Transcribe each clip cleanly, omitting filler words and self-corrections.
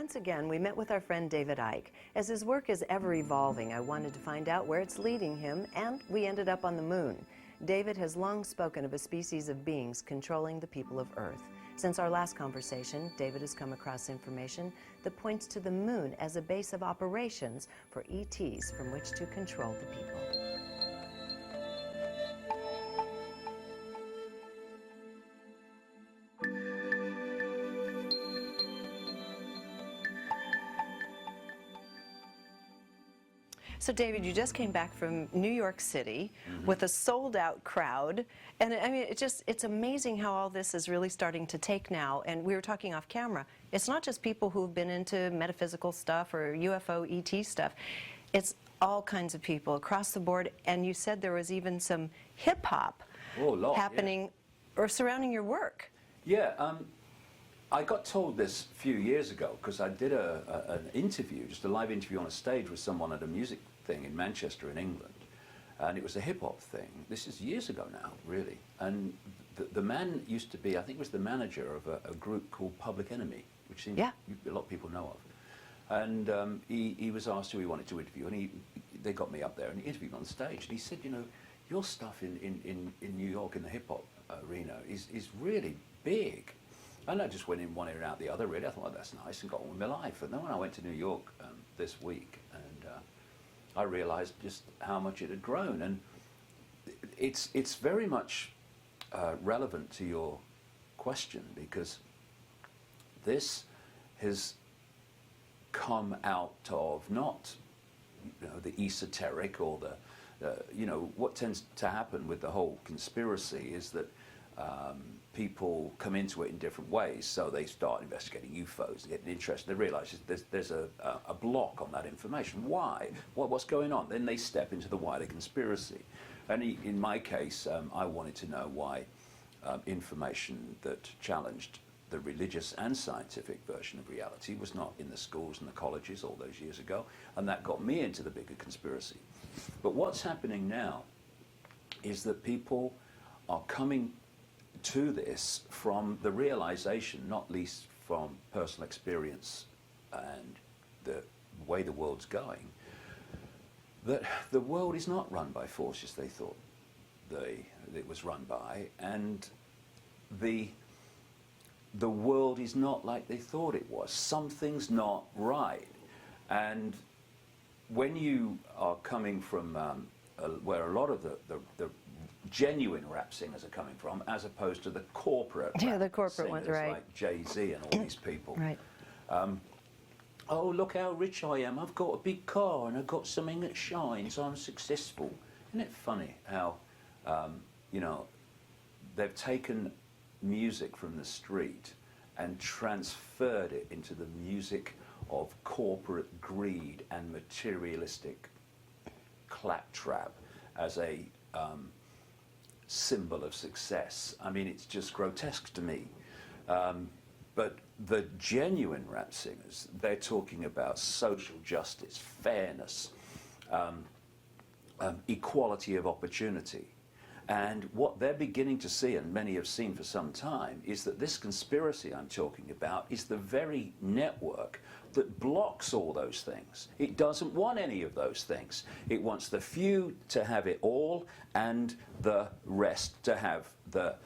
once again, we met with our friend David Icke. As his work is ever evolving, I wanted to find out where it's leading him, and we ended up on the moon. David has long spoken of a species of beings controlling the people of Earth. Since our last conversation, David has come across information that points to the moon as a base of operations for ETs from which to control the people. So David, you just came back from New York City with a sold-out crowd, and I mean, it's amazing how all this is really starting to take now. And we were talking off camera, it's not just people who've been into metaphysical stuff or UFO ET stuff, it's all kinds of people across the board. And you said there was even some hip-hop happening or surrounding your work. Yeah, I got told this a few years ago because I did an interview, just a live interview on a stage with someone at a music thing in Manchester in England, and it was a hip-hop thing. This is years ago now, really, and the man used to be, I think, was the manager of a group called Public Enemy, which seems a lot of people know of, and he was asked who he wanted to interview, and they got me up there and he interviewed me on stage, and he said, you know, your stuff in New York in the hip-hop arena is really big. And I just went in one ear and out the other, really. I thought, well, that's nice, and got on with my life. And then when I went to New York this week, and I realized just how much it had grown. And it's very much relevant to your question, because this has come out of not, you know, the esoteric or the you know, what tends to happen with the whole conspiracy is that people come into it in different ways. So they start investigating UFOs, getting interested. They realize there's a block on that information. Why? What's going on? Then they step into the wider conspiracy. And in my case, I wanted to know why information that challenged the religious and scientific version of reality was not in the schools and the colleges all those years ago. And that got me into the bigger conspiracy. But what's happening now is that people are coming to this from the realization, not least from personal experience and the way the world's going, that the world is not run by forces they thought it was run by, and the world is not like they thought it was. Something's not right. And when you are coming from where a lot of the genuine rap singers are coming from, as opposed to the corporate the corporate ones, right? Like Jay-Z and all these people. Right. Oh, look how rich I am. I've got a big car and I've got something that shines. I'm successful. Isn't it funny how, you know, they've taken music from the street and transferred it into the music of corporate greed and materialistic claptrap as a symbol of success. I mean, it's just grotesque to me. But the genuine rap singers, they're talking about social justice, fairness, equality of opportunity. And what they're beginning to see, and many have seen for some time, is that this conspiracy I'm talking about is the very network that blocks all those things. It doesn't want any of those things. It wants the few to have it all and the rest to have the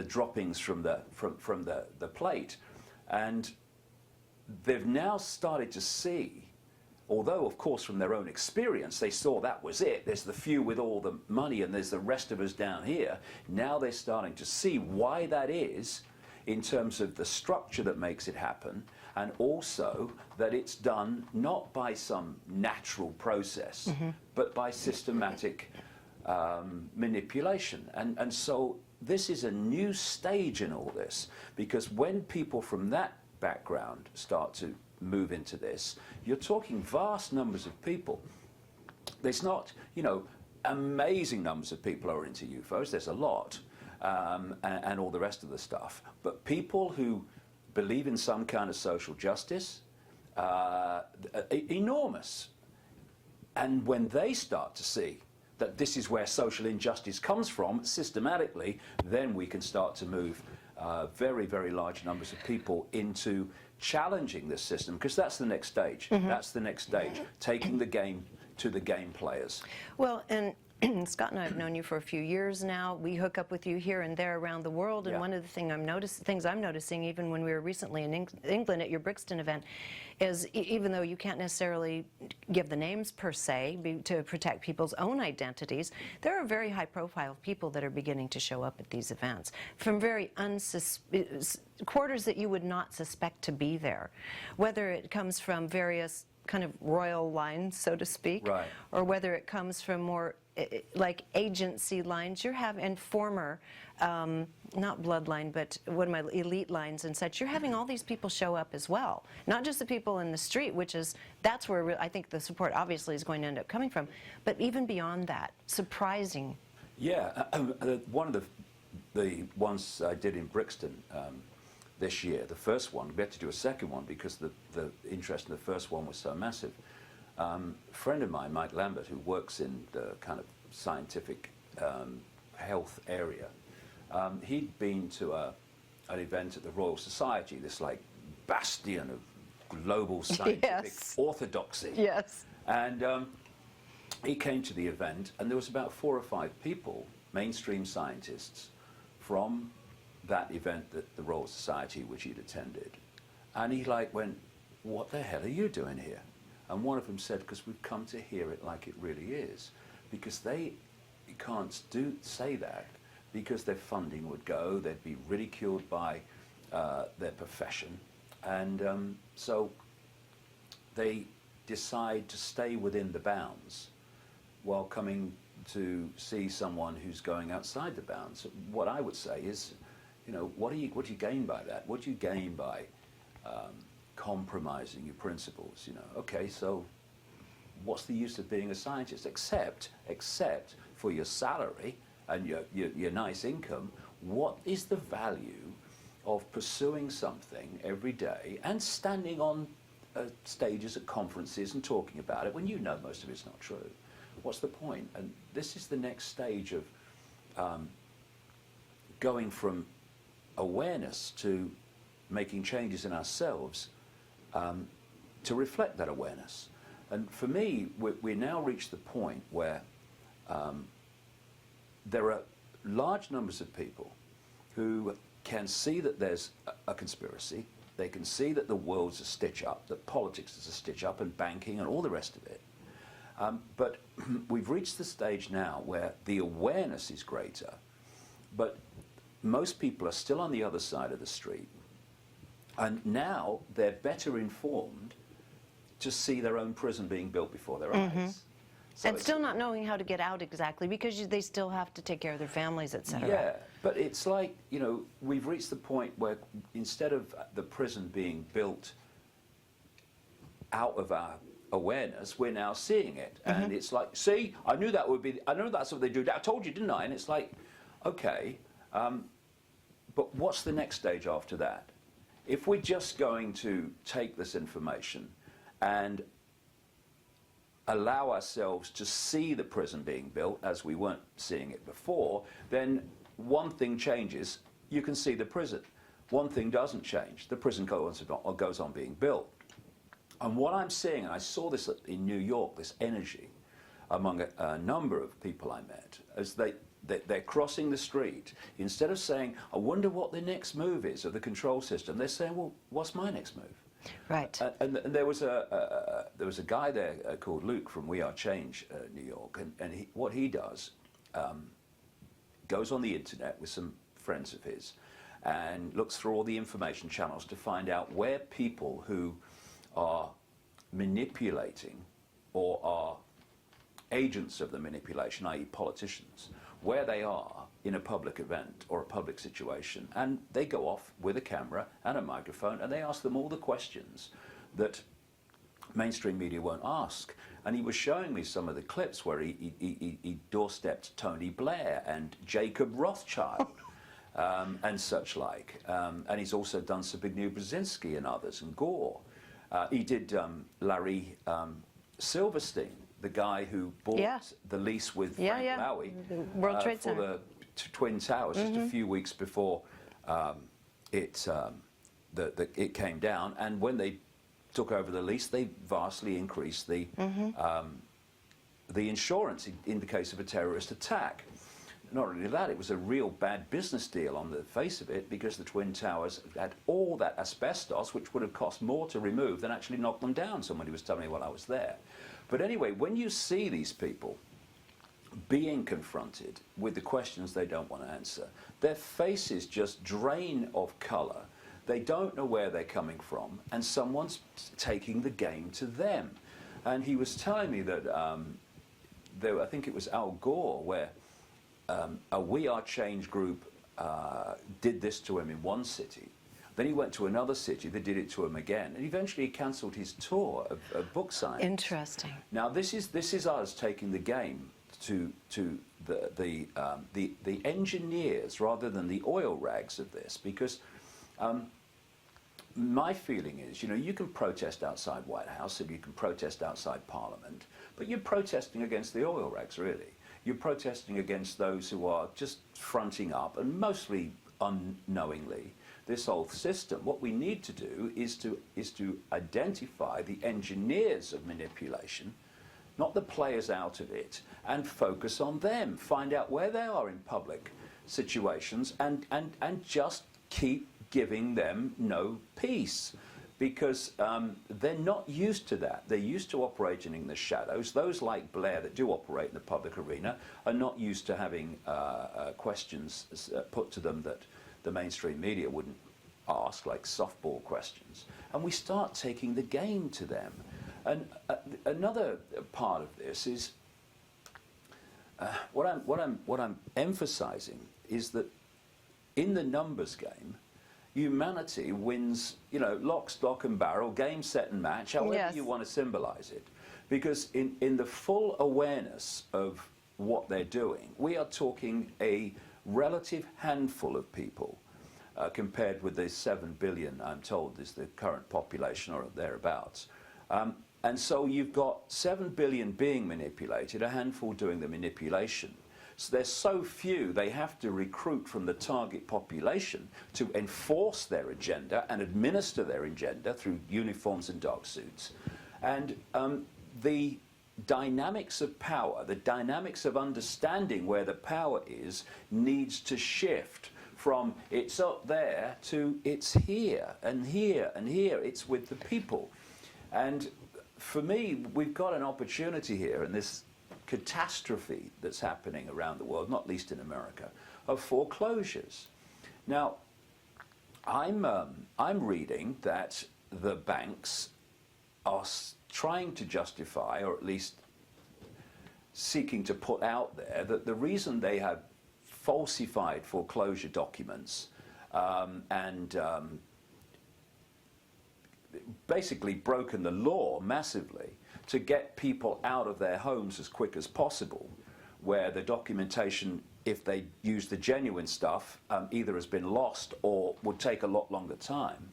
droppings from the plate. And they've now started to see, although of course from their own experience they saw that was it, there's the few with all the money and there's the rest of us down here, now they're starting to see why that is in terms of the structure that makes it happen, and also that it's done not by some natural process, but by systematic manipulation. And so this is a new stage in all this, because when people from that background start to move into this, you're talking vast numbers of people. There's not, you know, amazing numbers of people are into UFOs, there's a lot, and all the rest of the stuff, but people who believe in some kind of social justice, enormous. And when they start to see that this is where social injustice comes from systematically, then we can start to move very, very large numbers of people into challenging this system, because that's the next stage. That's the next stage, taking the game to the game players. Well, and Scott and I have known you for a few years now. We hook up with you here and there around the world, and one of the things I'm noticing, even when we were recently in England at your Brixton event, is even though you can't necessarily give the names per se to protect people's own identities, there are very high-profile people that are beginning to show up at these events from very quarters that you would not suspect to be there, whether it comes from various kind of royal lines, so to speak, right, or whether it comes from more like agency lines you're having, and former, not bloodline, but what am I, elite lines and such. You're having all these people show up as well, not just the people in the street, that's where I think the support obviously is going to end up coming from, but even beyond that, surprising. Yeah, one of the ones I did in Brixton this year, the first one, we had to do a second one because the interest in the first one was so massive. A friend of mine, Mike Lambert, who works in the kind of scientific health area, he'd been to an event at the Royal Society, this like bastion of global scientific orthodoxy. Yes. And he came to the event, and there was about 4 or 5 people, mainstream scientists, from that event at the Royal Society which he'd attended. And he like went, "What the hell are you doing here?" And one of them said, "Because we've come to hear it like it really is." Because they can't say that because their funding would go, they'd be ridiculed by their profession. And so they decide to stay within the bounds while coming to see someone who's going outside the bounds. What I would say is, you know, what do you gain by that? What do you gain by compromising your principles? You know, okay, so what's the use of being a scientist except for your salary and your nice income? What is the value of pursuing something every day and standing on stages at conferences and talking about it when you know most of it's not true? What's the point? And this is the next stage of going from awareness to making changes in ourselves to reflect that awareness. And for me, we now reach the point where there are large numbers of people who can see that there's a conspiracy. They can see that the world's a stitch-up, that politics is a stitch-up, and banking and all the rest of it. But we've reached the stage now where the awareness is greater, but most people are still on the other side of the street. And now they're better informed to see their own prison being built before their eyes. So and still not knowing how to get out exactly, because they still have to take care of their families, etc. Yeah, but it's like, you know, we've reached the point where instead of the prison being built out of our awareness, we're now seeing it. And it's like, see, I knew that's what they do. I told you, didn't I? And it's like, okay, but what's the next stage after that? If we're just going to take this information and allow ourselves to see the prison being built as we weren't seeing it before, then one thing changes, you can see the prison. One thing doesn't change, the prison goes on being built. And what I'm seeing, and I saw this in New York, this energy among a number of people I met, as they're crossing the street. Instead of saying, I wonder what the next move is of the control system, they're saying, well, what's my next move? Right. And there was a guy there called Luke from We Are Change, New York, and what he does, goes on the internet with some friends of his and looks through all the information channels to find out where people who are manipulating or are agents of the manipulation, i.e. politicians, where they are in a public event or a public situation, and they go off with a camera and a microphone and they ask them all the questions that mainstream media won't ask. And he was showing me some of the clips where he doorstepped Tony Blair and Jacob Rothschild and such like. And he's also done Zbigniew Brzezinski and others, and Gore. He did Larry Silverstein, the guy who bought the lease with Frank Lowy the World Trade for Center. the Twin Towers just a few weeks before the it came down, and when they took over the lease, they vastly increased the insurance in the case of a terrorist attack. Not only that, it was a real bad business deal on the face of it, because the Twin Towers had all that asbestos, which would have cost more to remove than actually knock them down. Somebody was telling me while I was there. But anyway, when you see these people being confronted with the questions they don't want to answer, their faces just drain of colour. They don't know where they're coming from, and someone's taking the game to them. And he was telling me that I think it was Al Gore, where a We Are Change group did this to him in one city. Then he went to another city, they did it to him again, and eventually he cancelled his tour of book signings. Interesting. Now this is us taking the game to the engineers rather than the oil rags of this, because my feeling is, you can protest outside White House and you can protest outside Parliament, but you're protesting against the oil rags, really. You're protesting against those who are just fronting up, and mostly unknowingly, this whole system. What we need to do is to identify the engineers of manipulation, not the players out of it, and focus on them. Find out where they are in public situations, and just keep giving them no peace, because they're not used to that. They're used to operating in the shadows. Those like Blair that do operate in the public arena are not used to having questions put to them that the mainstream media wouldn't ask, like softball questions. And we start taking the game to them. And another part of this is what I'm emphasizing is that in the numbers game, humanity wins, lock, stock and barrel, game, set and match, however Yes. you want to symbolize it. Because in the full awareness of what they're doing, we are talking a relative handful of people compared with the 7 billion, I'm told, is the current population or thereabouts. And so you've got 7 billion being manipulated, a handful doing the manipulation. So there's so few, they have to recruit from the target population to enforce their agenda and administer their agenda through uniforms and dark suits. And the dynamics of power, the dynamics of understanding where the power is, needs to shift from it's up there to it's here and here and here. It's with the people. And for me, we've got an opportunity here in this catastrophe that's happening around the world, not least in America, of foreclosures. Now, I'm reading that the banks are trying to justify, or at least seeking to put out there, that the reason they have falsified foreclosure documents and basically broken the law massively to get people out of their homes as quick as possible, where the documentation, if they use the genuine stuff, either has been lost or would take a lot longer time.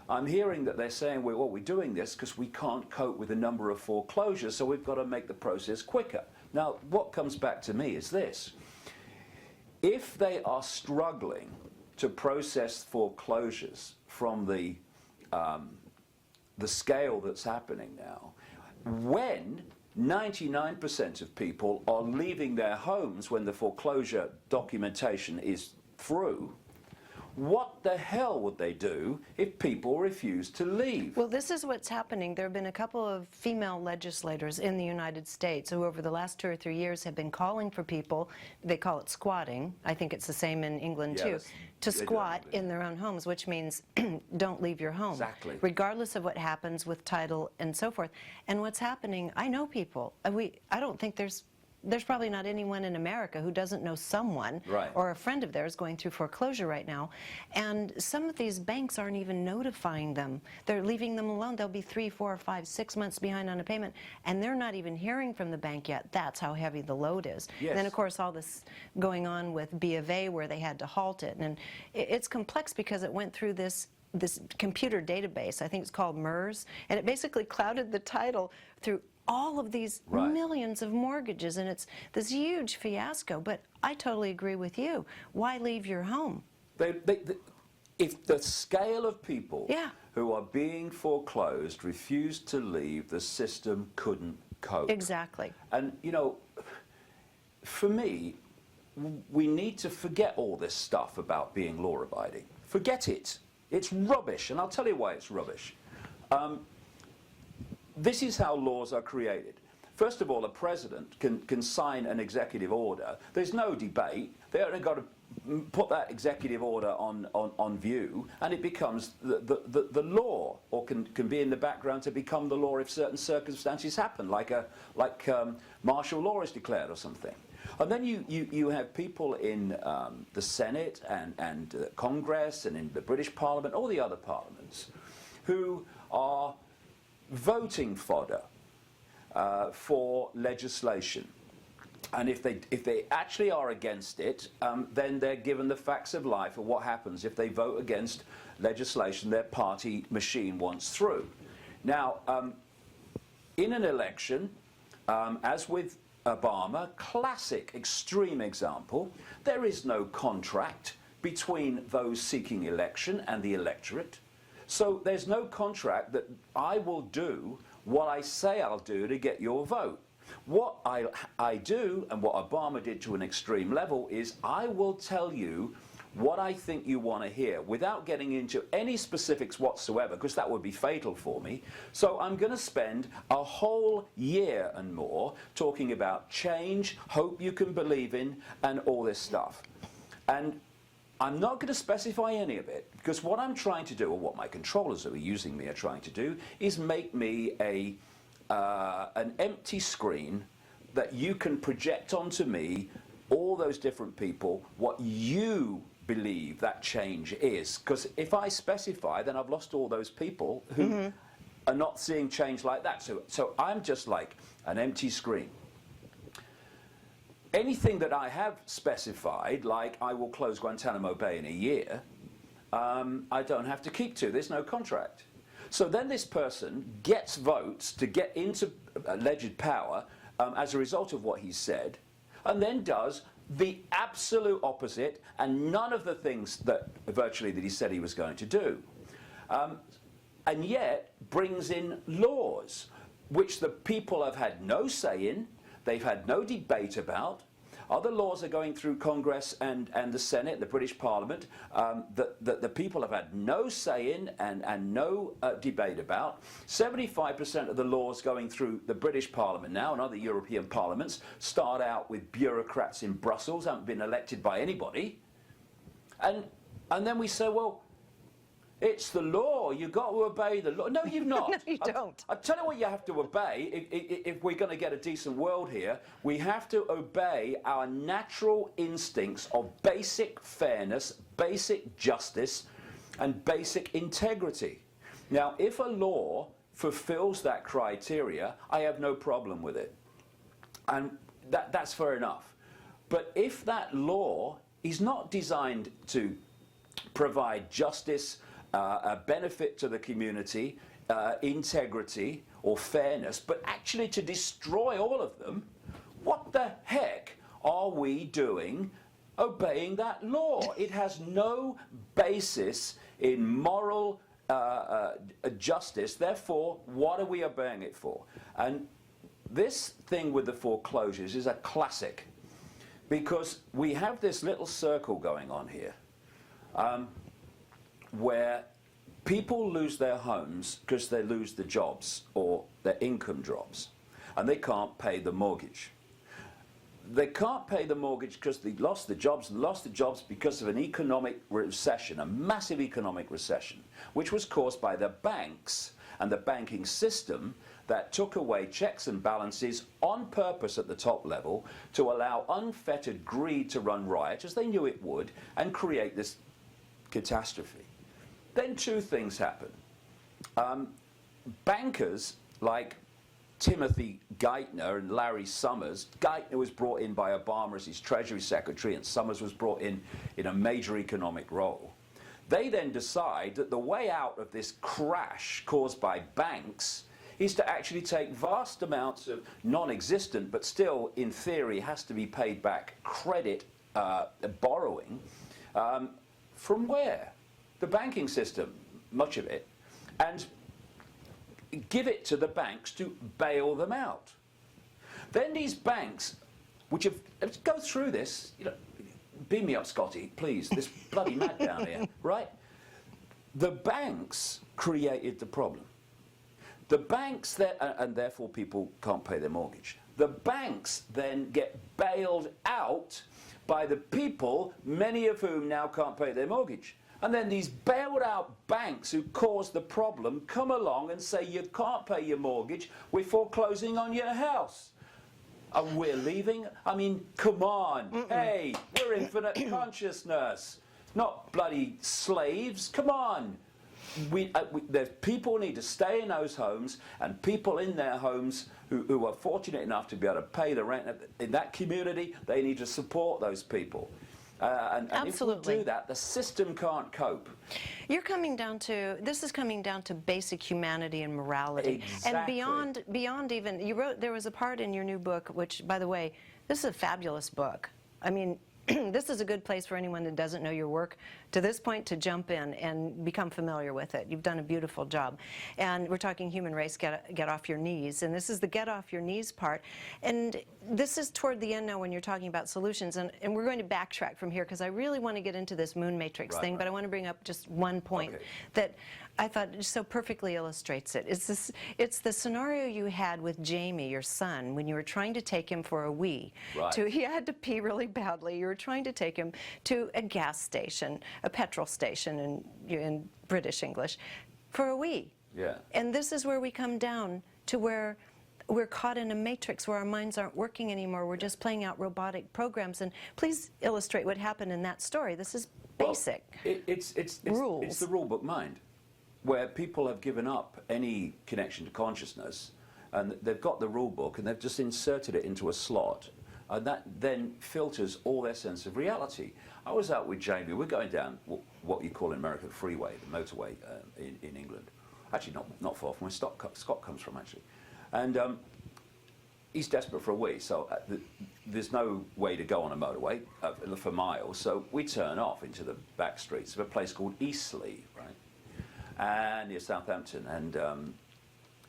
I'm hearing that they're saying, well, we're doing this because we can't cope with the number of foreclosures, so we've got to make the process quicker. Now, what comes back to me is this. If they are struggling to process foreclosures from the scale that's happening now, when 99% of people are leaving their homes when the foreclosure documentation is through, what the hell would they do if people refuse to leave? Well, this is what's happening. There have been a couple of female legislators in the United States who over the last 2 or 3 years have been calling for people, they call it squatting, I think it's the same in England too, to squat in their own homes, which means don't leave your home. Exactly. Regardless of what happens with title and so forth. And what's happening, I know people, I don't think there's probably not anyone in America who doesn't know someone or a friend of theirs going through foreclosure right now. And some of these banks aren't even notifying them. They're leaving them alone. They'll be 3, 4, 5, 6 months behind on a payment, and they're not even hearing from the bank yet. That's how heavy the load is. Yes. And then, of course, all this going on with B of A where they had to halt it. And it's complex because it went through this computer database, I think it's called MERS, and it basically clouded the title through all of these millions of mortgages, and it's this huge fiasco. But I totally agree with you. Why leave your home? if the scale of people Yeah. who are being foreclosed refused to leave, the system couldn't cope. Exactly. And, you know, for me, we need to forget all this stuff about being law-abiding. Forget it. It's rubbish, and I'll tell you why it's rubbish. This is how laws are created. First of all, a president can sign an executive order. There's no debate. They've only got to put that executive order on view, and it becomes the law, or can be in the background to become the law if certain circumstances happen, like martial law is declared or something. And then you have people in the Senate and Congress and in the British Parliament, all the other parliaments, who are voting fodder for legislation. And if they actually are against it, then they're given the facts of life of what happens if they vote against legislation their party machine wants through. Now, in an election, as with Obama, classic extreme example, there is no contract between those seeking election and the electorate. So there's no contract that I will do what I say I'll do to get your vote. What I do, and what Obama did to an extreme level, is I will tell you what I think you want to hear without getting into any specifics whatsoever, because that would be fatal for me. So I'm going to spend a whole year and more talking about change, hope you can believe in, and all this stuff. And I'm not going to specify any of it, because what I'm trying to do, or what my controllers who are using me are trying to do, is make me an empty screen that you can project onto me, all those different people, what you believe that change is. Because if I specify, then I've lost all those people who are not seeing change like that. So I'm just like an empty screen. Anything that I have specified, like I will close Guantanamo Bay in a year, I don't have to keep to. There's no contract. So then this person gets votes to get into alleged power as a result of what he said, and then does the absolute opposite and none of the things that virtually that he said he was going to do. And yet brings in laws which the people have had no say in, they've had no debate about. Other laws are going through Congress and the Senate, the British Parliament, that the people have had no say in and no debate about. 75% of the laws going through the British Parliament now and other European parliaments start out with bureaucrats in Brussels, haven't been elected by anybody. And then we say, well, it's the law, you've got to obey the law. No, you've not. No, you don't. I'll tell you what you have to obey if we're going to get a decent world here. We have to obey our natural instincts of basic fairness, basic justice, and basic integrity. Now, if a law fulfills that criteria, I have no problem with it. And that's fair enough. But if that law is not designed to provide justice, a benefit to the community, integrity or fairness, but actually to destroy all of them, what the heck are we doing obeying that law? It has no basis in moral justice, therefore what are we obeying it for? And this thing with the foreclosures is a classic, because we have this little circle going on here. Where people lose their homes because they lose the jobs or their income drops and they can't pay the mortgage. They can't pay the mortgage because they lost the jobs, and lost the jobs because of an economic recession, a massive economic recession, which was caused by the banks and the banking system that took away checks and balances on purpose at the top level to allow unfettered greed to run riot, as they knew it would, and create this catastrophe. Then two things happen. Bankers like Timothy Geithner and Larry Summers. Geithner was brought in by Obama as his Treasury Secretary, and Summers was brought in a major economic role. They then decide that the way out of this crash caused by banks is to actually take vast amounts of non-existent, but still in theory has to be paid back, credit borrowing. From where? the banking system, much of it, and give it to the banks to bail them out. Then these banks, which have, let's go through this, you know, beam me up, Scotty, please, this bloody mad down here, right? The banks created the problem. The banks, and therefore people can't pay their mortgage. The banks then get bailed out by the people, many of whom now can't pay their mortgage. And then these bailed out banks who caused the problem come along and say, you can't pay your mortgage, we're foreclosing on your house. And we're leaving? I mean, come on. Hey, we're infinite consciousness, not bloody slaves. Come on. There's people need to stay in those homes, and people in their homes who are fortunate enough to be able to pay the rent in that community, they need to support those people. And if we do that, the system can't cope. You're coming down to, this is coming down to basic humanity and morality. Exactly. And beyond even, you wrote, there was a part in your new book, which, by the way, this is a fabulous book. I mean, this is a good place for anyone that doesn't know your work to this point to jump in and become familiar with it. You've done a beautiful job. And we're talking human race, get off your knees. And this is the get off your knees part. And this is toward the end now when you're talking about solutions. And we're going to backtrack from here because I really want to get into this moon matrix thing, but I want to bring up just one point that I thought so perfectly illustrates it. It's the scenario you had with Jamie, your son, when you were trying to take him for a wee. He had to pee really badly. You were trying to take him to a gas station, a petrol station in British English, for a wee. Yeah. And this is where we come down to where we're caught in a matrix where our minds aren't working anymore. We're just playing out robotic programs. And please illustrate what happened in that story. This is basic rules. It's the rule book mind, where people have given up any connection to consciousness, and they've got the rule book and they've just inserted it into a slot, and that then filters all their sense of reality. I was out with Jamie. We're going down what you call in America the freeway, the motorway in England. Actually, not far from where Scott comes from, actually. And he's desperate for a wee, so there's no way to go on a motorway for miles, so we turn off into the back streets of a place called Eastleigh, right? And near Southampton, and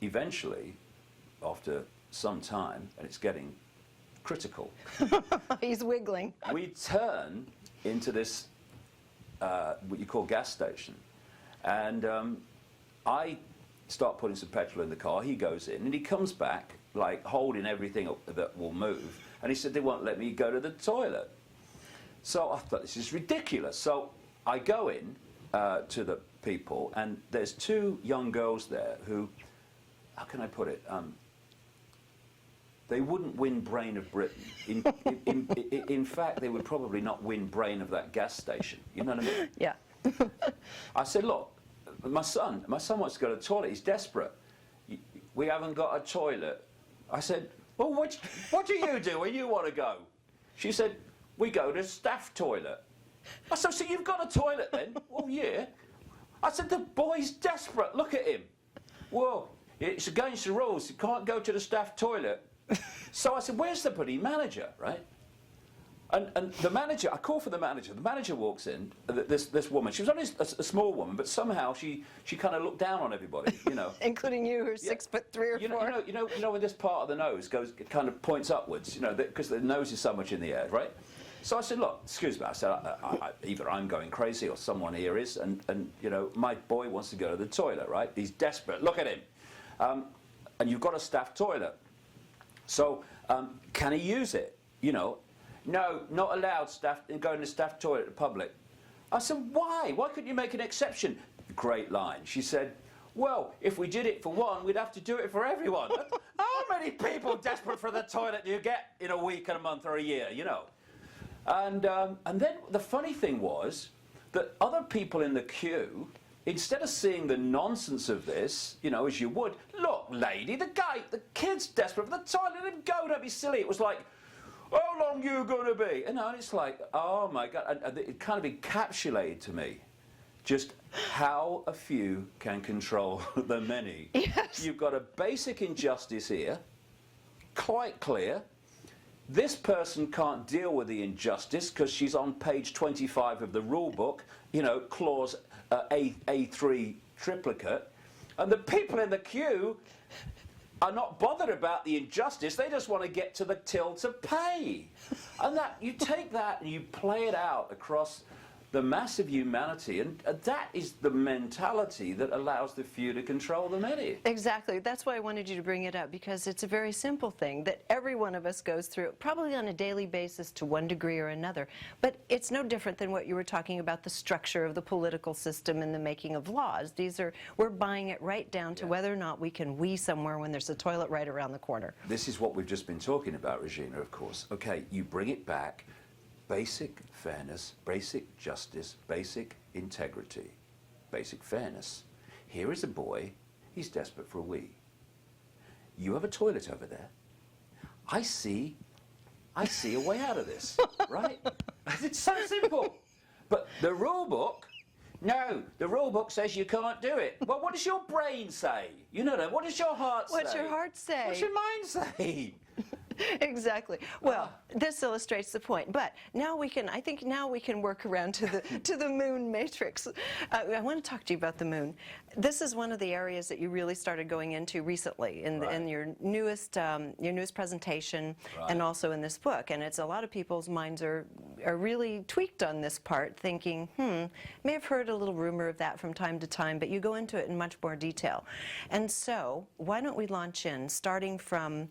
eventually, after some time, and it's getting critical, he's wiggling. We turn into this what you call gas station, and I start putting some petrol in the car. He goes in, and he comes back like holding everything up that will move, and he said they won't let me go to the toilet. So I thought, this is ridiculous. So I go in to the people, and there's two young girls there who, how can I put it, they wouldn't win Brain of Britain. In fact, they would probably not win Brain of that gas station. You know what I mean? Yeah. I said, look, my son wants to go to the toilet. He's desperate. We haven't got a toilet. I said, well, what do you do when you want to go? She said, we go to staff toilet. I said, so you've got a toilet then? Well, yeah. I said, the boy's desperate. Look at him. Well, it's against the rules. You can't go to the staff toilet. So I said, where's the bloody manager, right? And the manager, I call for the manager. The manager walks in, this woman. She was only a small woman, but somehow she kind of looked down on everybody, you know. Including you, who's 6'3" or 4. You know when this part of the nose it kind of points upwards, you know, because the nose is so much in the air, right? So I said, look, excuse me. I said, either I'm going crazy or someone here is, and you know, my boy wants to go to the toilet, right? He's desperate. Look at him. And you've got a staff toilet. So can he use it? You know, no, not allowed staff going to staff toilet in public. I said, why? Why couldn't you make an exception? Great line. She said, well, if we did it for one, we'd have to do it for everyone. How many people desperate for the toilet do you get in a week, and a month, or a year? You know. And then the funny thing was that other people in the queue, instead of seeing the nonsense of this, you know, as you would, look, lady, the kid's desperate for the toilet, let him go, don't be silly. It was like, how long you going to be? And it's like, oh my God, and it kind of encapsulated to me just how a few can control the many. Yes. You've got a basic injustice here, quite clear. this person can't deal with the injustice because she's on page 25 of the rule book, you know, clause A3 triplicate, and the people in the queue are not bothered about the injustice, they just want to get to the till to pay. And that, you take that and you play it out across the mass of humanity, and that is the mentality that allows the few to control the many. Exactly. That's why I wanted you to bring it up, because it's a very simple thing that every one of us goes through, probably on a daily basis to one degree or another. But it's no different than what you were talking about, the structure of the political system and the making of laws. We're buying it right down to whether or not we can wee somewhere when there's a toilet right around the corner. This is what we've just been talking about, Regina, of course. Okay, you bring it back. Basic fairness, basic justice, basic integrity, basic fairness. Here is a boy, he's desperate for a wee. You have a toilet over there. I see a way out of this, right? It's so simple. But the rule book, no, the rule book says you can't do it. Well, what does your brain say? You know that. What does your heart say? What's your heart say? What's your mind say? Exactly. Well, this illustrates the point. But now I think now we can work around to the moon matrix. I want to talk to you about the moon. This is one of the areas that you really started going into recently in your newest presentation, and also in this book. And it's a lot of people's minds are really tweaked on this part, thinking, may have heard a little rumor of that from time to time, but you go into it in much more detail. And so why don't we launch in, starting from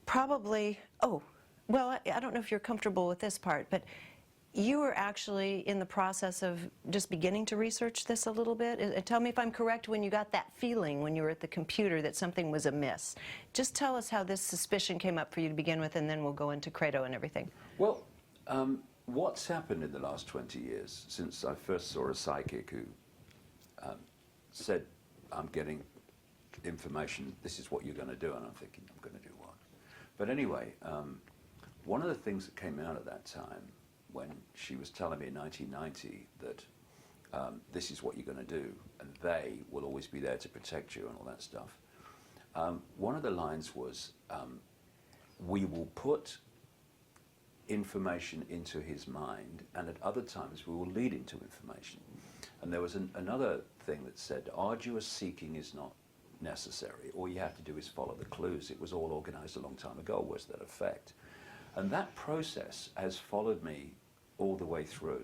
probably, well, I don't know if you're comfortable with this part, but you were actually in the process of just beginning to research this a little bit. Tell me if I'm correct when you got that feeling when you were at the computer that something was amiss. Just tell us how this suspicion came up for you to begin with, and then we'll go into credo and everything. Well, what's happened in the last 20 years since I first saw a psychic who said, I'm getting information, this is what you're going to do, and I'm thinking, I'm going to do what? But anyway, one of the things that came out at that time, when she was telling me in 1990 that this is what you're going to do, and they will always be there to protect you and all that stuff, one of the lines was, we will put information into his mind, and at other times we will lead him to information. And there was another thing that said, arduous seeking is not necessary. All you have to do is follow the clues. It was all organized a long time ago, was that effect. And that process has followed me all the way through.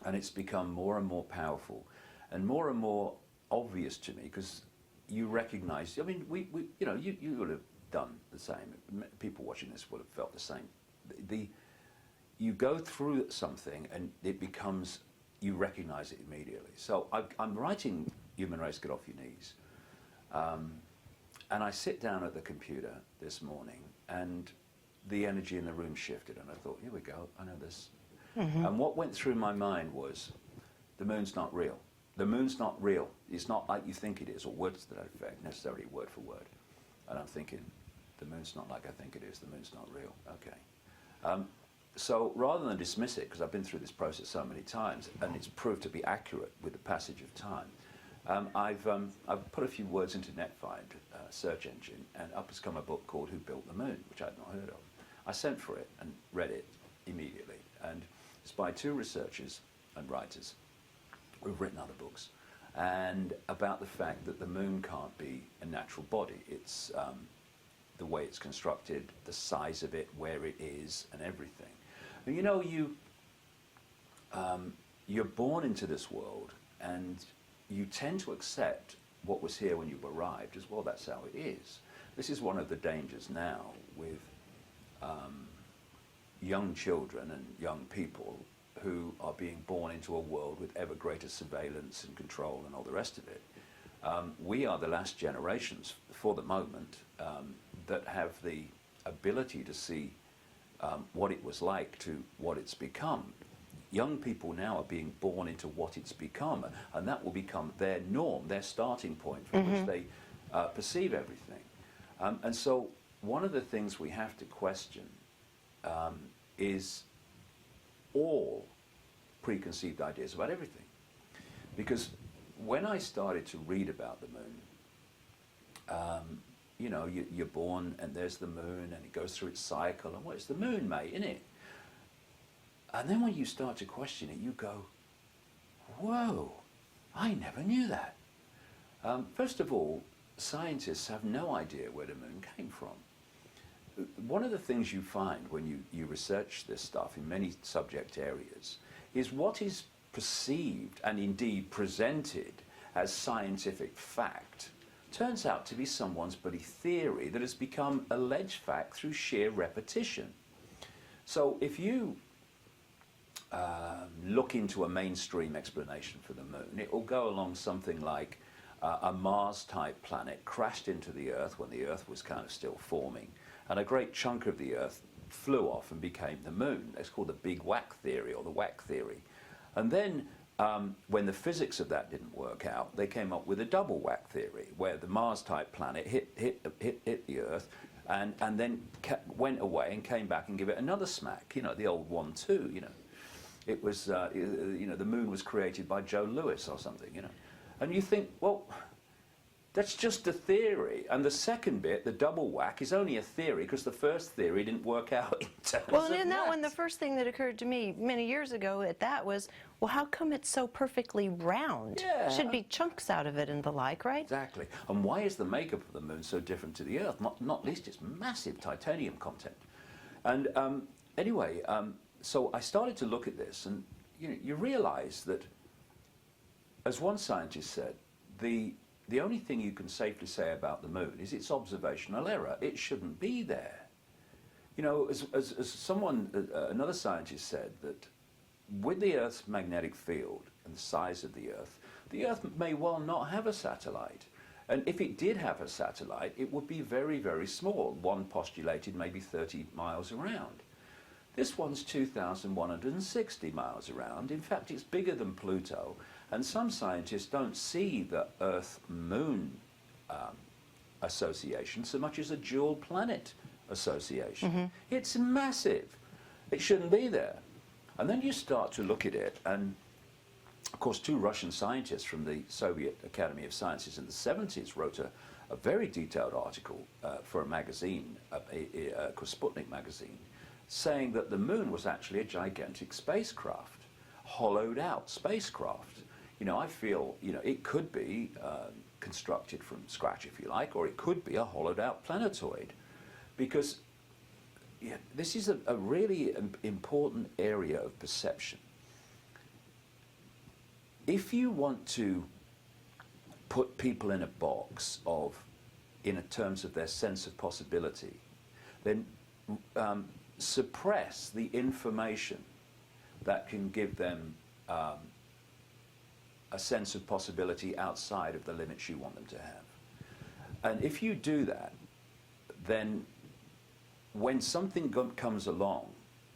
And it's become more and more powerful and more obvious to me, because you recognize, I mean, you know, you would have done the same. People watching this would have felt the same. You go through something and it becomes, you recognize it immediately. So I'm writing Human Race, Get Off Your Knees. And I sit down at the computer this morning, and the energy in the room shifted, and I thought, here we go, I know this. And what went through my mind was, the moon's not real. The moon's not real. It's not like you think it is, or words to that effect, necessarily word for word. And I'm thinking, the moon's not like I think it is, the moon's not real. Okay. So rather than dismiss it, because I've been through this process so many times, and it's proved to be accurate with the passage of time, I've put a few words into NetFind search engine, and up has come a book called Who Built the Moon, which I'd not heard of. I sent for it and read it immediately, and it's by two researchers and writers who've written other books, and about the fact that the moon can't be a natural body. It's the way it's constructed, the size of it, where it is, and everything. And you know, you're born into this world, and you tend to accept what was here when you arrived as well. That's how it is. This is one of the dangers now with young children and young people who are being born into a world with ever greater surveillance and control and all the rest of it. We are the last generations, for the moment, that have the ability to see what it was like to what it's become. Young people now are being born into what it's become, and that will become their norm, their starting point from which they perceive everything. And so one of the things we have to question is all preconceived ideas about everything. Because when I started to read about the moon, you know, you're born and there's the moon and it goes through its cycle and well, it's the moon, mate, isn't it? And then when you start to question it, you go, whoa, I never knew that. First of all, scientists have no idea where the moon came from. One of the things you find when you research this stuff in many subject areas is what is perceived and indeed presented as scientific fact turns out to be someone's bloody theory that has become alleged fact through sheer repetition. So if you look into a mainstream explanation for the moon, it will go along something like a Mars-type planet crashed into the Earth when the Earth was kind of still forming, and a great chunk of the Earth flew off and became the moon. It's called the Big Whack theory or the Whack theory. And then when the physics of that didn't work out, they came up with a double whack theory, where the Mars-type planet hit the Earth and then went away and came back and gave it another smack, you know, the old 1-2, you know. It was, you know, the moon was created by Joe Louis or something, you know. And you think, well, that's just a theory. And the second bit, the double whack, is only a theory because the first theory didn't work out in terms Well, of and that one, the maths. first thing that occurred to me many years ago at that was, well, how come it's so perfectly round? Yeah. Should be chunks out of it and the like, right? Exactly. And why is the makeup of the moon so different to the Earth? Not least its massive titanium content. And anyway, so I started to look at this, and you realize that, as one scientist said, the only thing you can safely say about the moon is its observational error. It shouldn't be there. You know, as someone, another scientist said, that with the Earth's magnetic field and the size of the Earth may well not have a satellite. And if it did have a satellite, it would be very, very small. One postulated maybe 30 miles around. This one's 2,160 miles around. In fact, it's bigger than Pluto. And some scientists don't see the Earth-Moon association so much as a dual planet association. Mm-hmm. It's massive. It shouldn't be there. And then you start to look at it, and of course 2 Russian scientists from the Soviet Academy of Sciences in the 70s wrote a very detailed article for a magazine, called Sputnik magazine, saying that the moon was actually a gigantic spacecraft, hollowed out spacecraft. You know, I feel, you know, it could be constructed from scratch, if you like, or it could be a hollowed out planetoid. Because yeah, this is a really important area of perception. If you want to put people in a box in terms of their sense of possibility, then suppress the information that can give them a sense of possibility outside of the limits you want them to have. And if you do that, then when something comes along,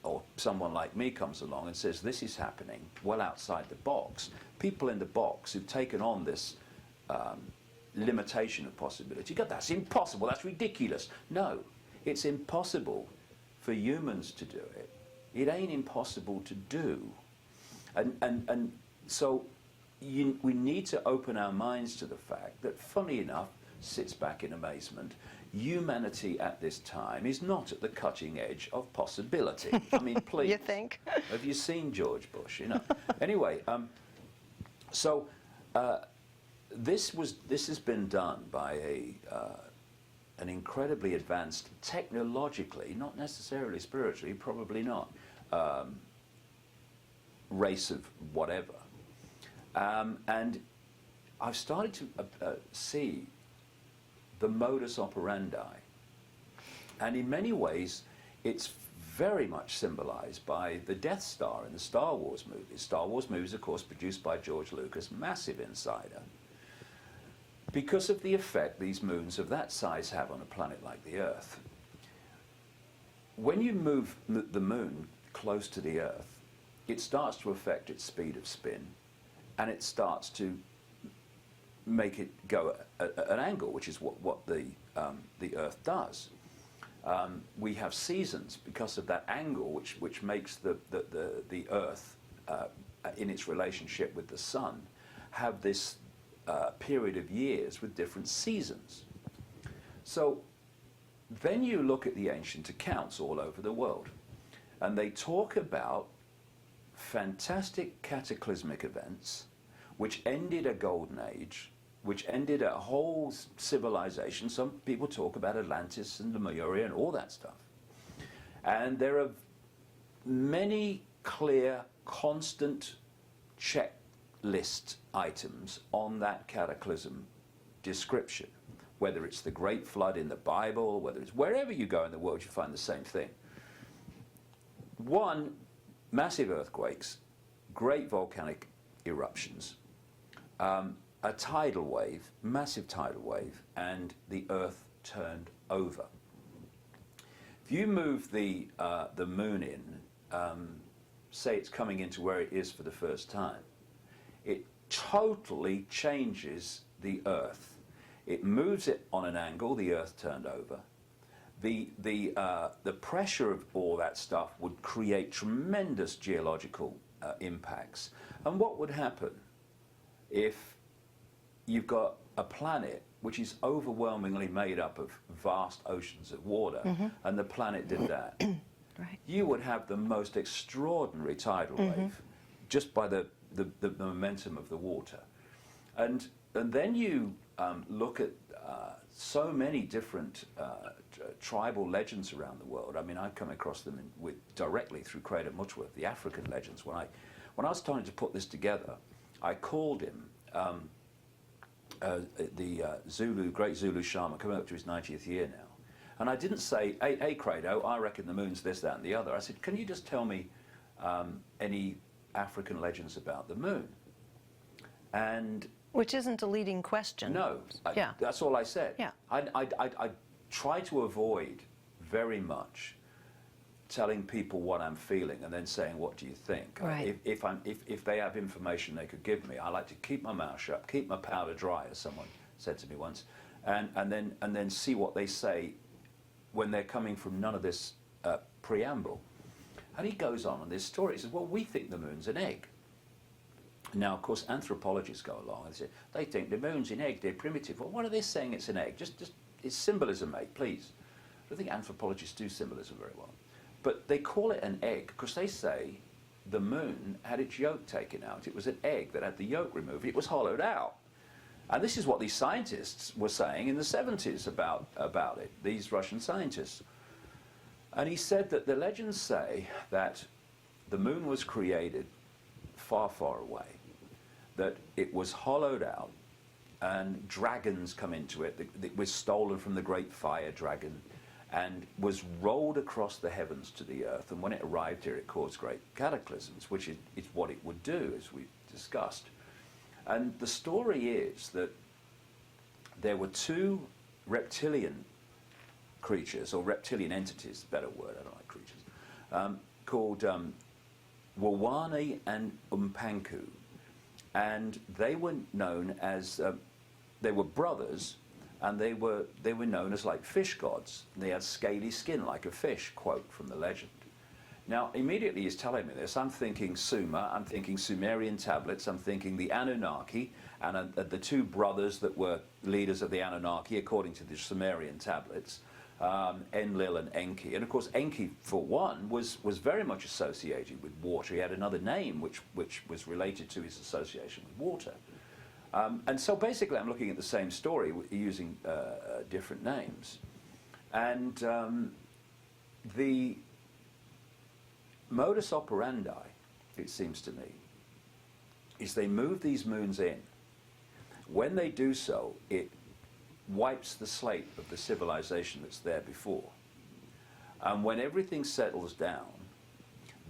or someone like me comes along and says this is happening well outside the box, people in the box who've taken on this limitation of possibility go, that's impossible, that's ridiculous. No, it's impossible for humans to do it. It ain't impossible to do. And so we need to open our minds to the fact that, funny enough, sits back in amazement, humanity at this time is not at the cutting edge of possibility. I mean, please. You think? Have you seen George Bush? You know. Anyway, so this has been done by an incredibly advanced, technologically, not necessarily spiritually, probably not, race of whatever. And I've started to see the modus operandi. And in many ways, it's very much symbolized by the Death Star in the Star Wars movies. Star Wars movies, of course, produced by George Lucas, massive insider. Because of the effect these moons of that size have on a planet like the Earth. When you move the moon close to the Earth, it starts to affect its speed of spin, and it starts to make it go at an angle, which is what the Earth does. We have seasons because of that angle, which makes the Earth, in its relationship with the Sun, have this period of years with different seasons. So then you look at the ancient accounts all over the world, and they talk about fantastic cataclysmic events which ended a golden age, which ended a whole civilization. Some people talk about Atlantis and Lemuria and all that stuff. And there are many clear, constant checklist items on that cataclysm description, whether it's the Great Flood in the Bible, whether it's wherever you go in the world, you find the same thing. One, massive earthquakes, great volcanic eruptions, a tidal wave, massive tidal wave, and the earth turned over. If you move the moon in, say it's coming into where it is for the first time, it totally changes the earth. It moves it on an angle, the earth turned over. The pressure of all that stuff would create tremendous geological impacts. And what would happen if you've got a planet which is overwhelmingly made up of vast oceans of water, and the planet did that? Right. You would have the most extraordinary tidal wave just by the momentum of the water. And then you look at so many different tribal legends around the world. I mean, I've come across them directly through Craig Muchworth, the African legends. When I was starting to put this together, I called him the great Zulu shaman, coming up to his 90th year now. And I didn't say, hey Credo, I reckon the moon's this, that, and the other. I said, can you just tell me any African legends about the moon? And which isn't a leading question. no, that's all I said. Yeah. I try to avoid very much telling people what I'm feeling and then saying, what do you think? Right. If they have information they could give me, I like to keep my mouth shut, keep my powder dry, as someone said to me once, and then see what they say when they're coming from none of this preamble. And he goes on this story. He says, well, we think the moon's an egg. Now, of course, anthropologists go along and say, they think the moon's an egg, they're primitive. Well, what are they saying it's an egg? Just it's symbolism, mate, please. I don't think anthropologists do symbolism very well. But they call it an egg because they say the moon had its yolk taken out. It was an egg that had the yolk removed. It was hollowed out. And this is what these scientists were saying in the 70s about it, these Russian scientists. And he said that the legends say that the moon was created far, far away, that it was hollowed out and dragons come into it. It was stolen from the great fire dragon and was rolled across the heavens to the earth. And when it arrived here, it caused great cataclysms, which is what it would do, as we discussed. And the story is that there were two reptilian creatures, or reptilian entities, better word, I don't like creatures, called Wawane and Umpanku. And they were known as, they were brothers, and they were known as like fish gods. They had scaly skin like a fish, quote from the legend. Now, immediately he's telling me this, I'm thinking Sumer, I'm thinking Sumerian tablets, I'm thinking the Anunnaki, and the two brothers that were leaders of the Anunnaki, according to the Sumerian tablets, Enlil and Enki. And of course, Enki, for one, was very much associated with water. He had another name which was related to his association with water. And so basically, I'm looking at the same story using different names. And the modus operandi, it seems to me, is they move these moons in. When they do so, it wipes the slate of the civilization that's there before. And when everything settles down,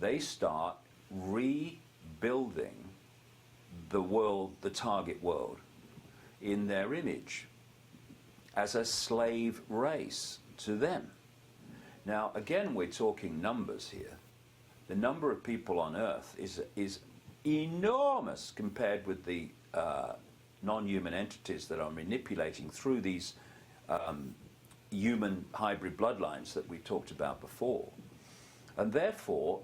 they start rebuilding the world, the target world, in their image as a slave race to them. Now, again, we're talking numbers here. The number of people on Earth is enormous compared with the non-human entities that are manipulating through these human hybrid bloodlines that we talked about before. And therefore,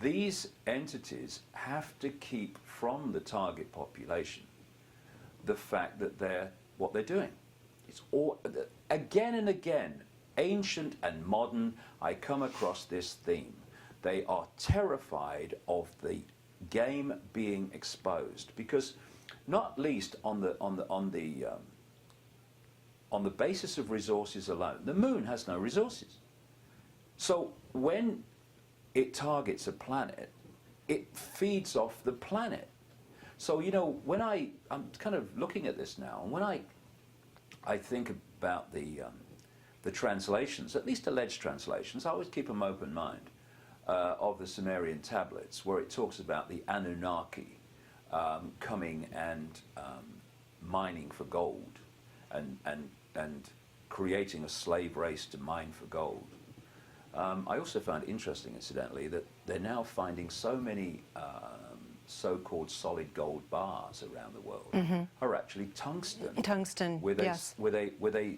these entities have to keep from the target population the fact that what they're doing. It's all, again and again, ancient and modern, I come across this theme. They are terrified of the game being exposed because, not least on the basis of resources alone, the moon has no resources. So when it targets a planet, it feeds off the planet. So, you know, when I'm kind of looking at this now, and when I think about the translations, at least alleged translations, I always keep an open mind of the Sumerian tablets, where it talks about the Anunnaki coming and mining for gold and creating a slave race to mine for gold. I also found it interesting, incidentally, that they're now finding so many so-called solid gold bars around the world are actually tungsten. Tungsten, yes. With a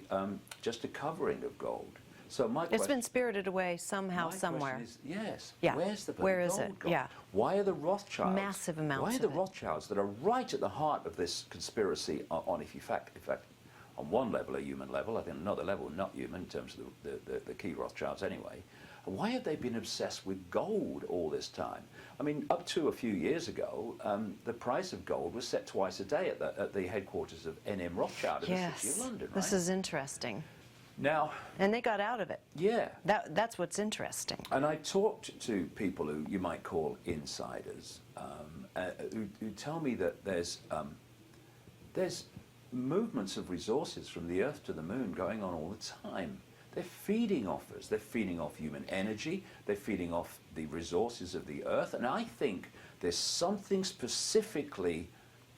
just a covering of gold. So my It's been spirited away somehow, somewhere. Question is, yes. Yeah. Where's the Where is gold it? gone? Yeah. Why are the Rothschilds? Massive amounts Why are of the it. Rothschilds that are right at the heart of this conspiracy on, in fact, on one level, a human level, I think another level, not human in terms of the key Rothschilds anyway. Why have they been obsessed with gold all this time? I mean, up to a few years ago, the price of gold was set twice a day at the headquarters of N.M. Rothschild in the city of London, right? This is interesting. Now, and they got out of it. Yeah. That's what's interesting. And I talked to people who you might call insiders, who tell me that there's movements of resources from the Earth to the Moon going on all the time. They're feeding off us. They're feeding off human energy. They're feeding off the resources of the Earth. And I think there's something specifically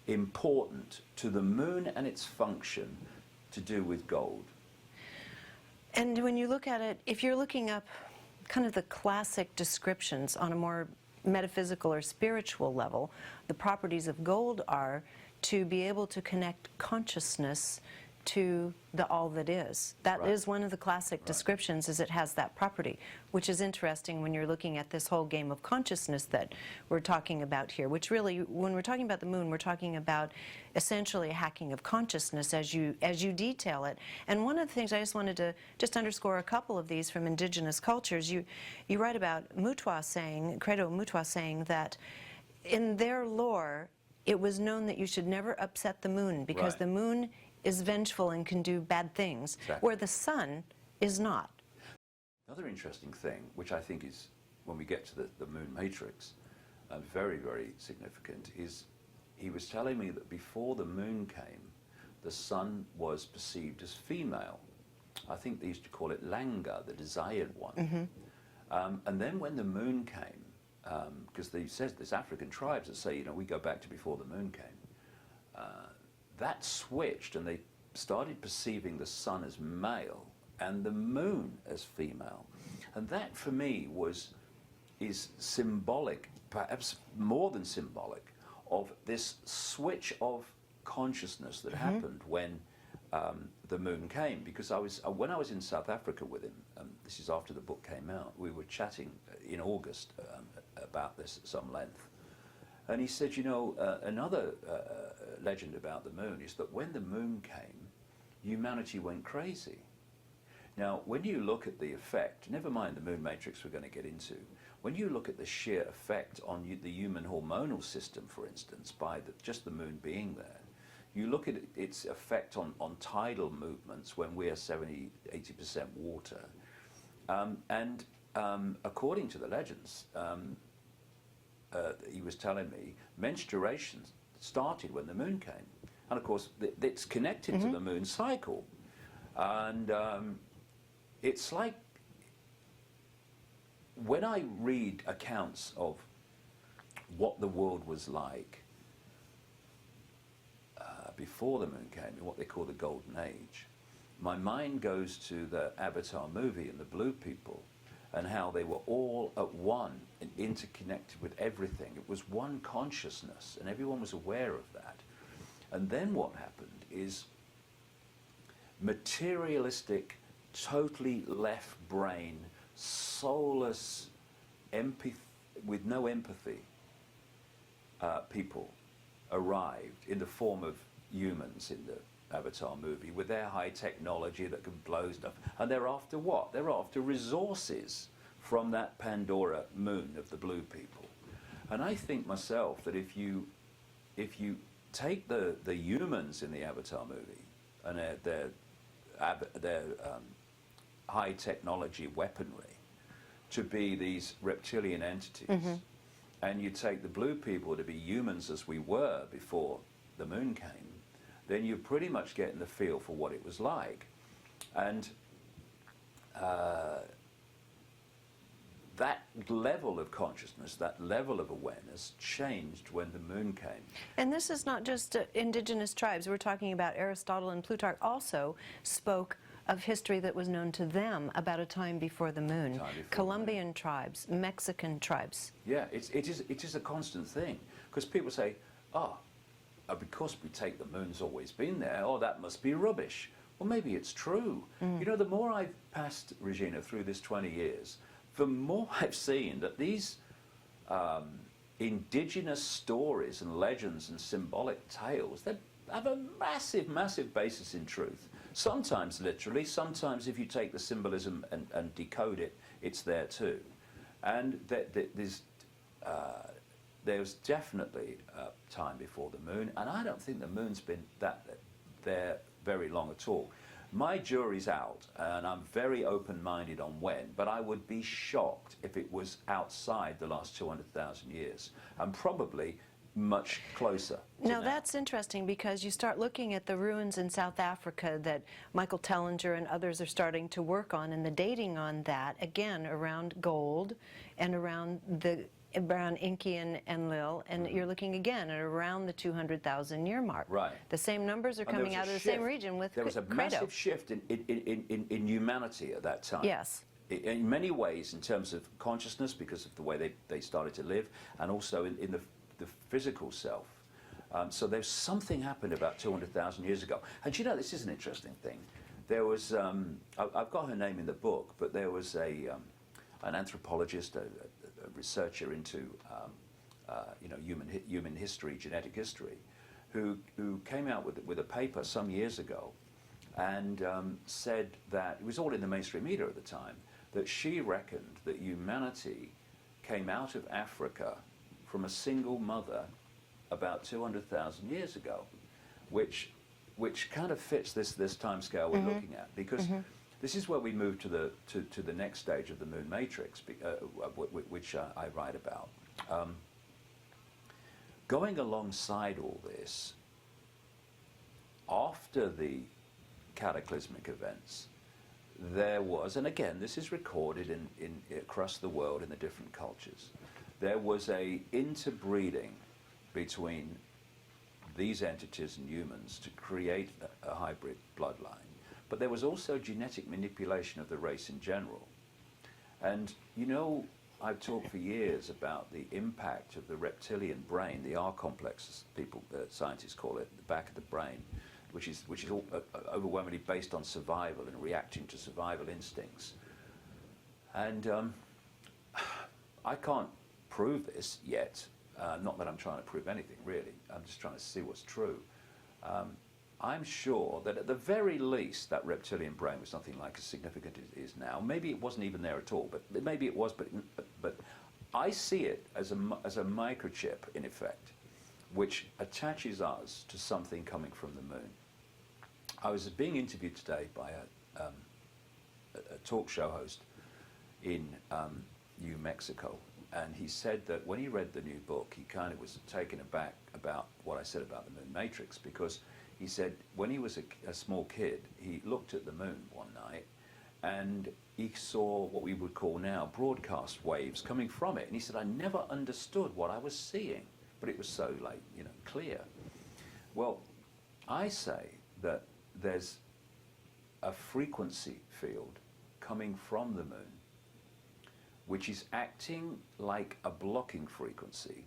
important to the Moon and its function to do with gold. And when you look at it, if you're looking up kind of the classic descriptions on a more metaphysical or spiritual level, the properties of gold are to be able to connect consciousness to the all that is. That is one of the classic descriptions, is it has that property, which is interesting when you're looking at this whole game of consciousness that we're talking about here, which really, when we're talking about the moon, we're talking about essentially a hacking of consciousness as you detail it. And one of the things I just wanted to just underscore a couple of these from indigenous cultures, you write about Mutwa saying, Credo Mutwa saying that in their lore, it was known that you should never upset the moon because the moon is vengeful and can do bad things, where the sun is not. Another interesting thing, which I think is, when we get to the moon matrix, very, very significant, is he was telling me that before the moon came, the sun was perceived as female. I think they used to call it Langa, the desired one. And then when the moon came, because there's African tribes that say, you know, we go back to before the moon came, that switched and they started perceiving the sun as male and the moon as female. And that for me is symbolic, perhaps more than symbolic, of this switch of consciousness that happened when the moon came. Because when I was in South Africa with him, this is after the book came out, we were chatting in August about this at some length. And he said, you know, another legend about the moon is that when the moon came, humanity went crazy. Now, when you look at the effect, never mind the moon matrix we're going to get into, when you look at the sheer effect on the human hormonal system, for instance, by just the moon being there, you look at its effect on tidal movements when we're 70, 80% water. And according to the legends, he was telling me, menstruation started when the moon came. And of course, it's connected to the moon cycle. And it's like, when I read accounts of what the world was like before the moon came, in what they call the Golden Age, my mind goes to the Avatar movie and the Blue People, and how they were all at one and interconnected with everything. It was one consciousness, and everyone was aware of that. And then what happened is materialistic, totally left brain, soulless, with no empathy, people arrived in the form of humans in the Avatar movie with their high technology that can blow stuff. And they're after what? They're after resources from that Pandora moon of the blue people. And I think myself that if you take the humans in the Avatar movie and their high technology weaponry to be these reptilian entities, and you take the blue people to be humans as we were before the moon came, then you're pretty much getting the feel for what it was like. And that level of consciousness, that level of awareness changed when the moon came. And this is not just indigenous tribes. We're talking about Aristotle and Plutarch also spoke of history that was known to them about a time before the moon. Colombian tribes, Mexican tribes. Yeah, it is a constant thing. Because people say, because we take the moon's always been there, that must be rubbish. Well, maybe it's true. You know, the more I've passed, Regina, through this 20 years, the more I've seen that these indigenous stories and legends and symbolic tales, they have a massive, massive basis in truth. Sometimes literally, sometimes if you take the symbolism and decode it, it's there too. And there's definitely a time before the moon, and I don't think the moon's been there very long at all. My jury's out, and I'm very open-minded on when, but I would be shocked if it was outside the last 200,000 years, and probably much closer to Now now. that's interesting, because you start looking at the ruins in South Africa that Michael Tellinger and others are starting to work on, and the dating on that, again, around gold and around Icke and Enlil, and you're looking again at around the 200,000 year mark. Right. The same numbers are coming out of the same region with There was a Credo. massive shift in humanity at that time. Yes. In many ways, in terms of consciousness, because of the way they started to live, and also in the physical self. So there's something happened about 200,000 years ago. And you know, this is an interesting thing. There was, I've got her name in the book, but there was an anthropologist, a researcher into human history, genetic history, who came out with a paper some years ago and said that, it was all in the mainstream media at the time, that she reckoned that humanity came out of Africa from a single mother about 200,000 years ago, which kind of fits this time scale we're looking at, because this is where we move to the next stage of the moon matrix, which I write about. Going alongside all this, after the cataclysmic events, there was, and again, this is recorded in across the world in the different cultures, there was a interbreeding between these entities and humans to create a hybrid bloodline. But there was also genetic manipulation of the race in general. And you know, I've talked for years about the impact of the reptilian brain, the R complex, as scientists call it, the back of the brain, which is all, overwhelmingly based on survival and reacting to survival instincts. And I can't prove this yet. Not that I'm trying to prove anything, really. I'm just trying to see what's true. I'm sure that at the very least that reptilian brain was nothing like as significant as it is now. Maybe it wasn't even there at all, but maybe it was. But I see it as a microchip, in effect, which attaches us to something coming from the moon. I was being interviewed today by a talk show host in New Mexico, and he said that when he read the new book, he kind of was taken aback about what I said about the moon matrix, because he said when he was a small kid, he looked at the moon one night and he saw what we would call now broadcast waves coming from it. And he said, I never understood what I was seeing, but it was so, clear. Well, I say that there's a frequency field coming from the moon, which is acting like a blocking frequency,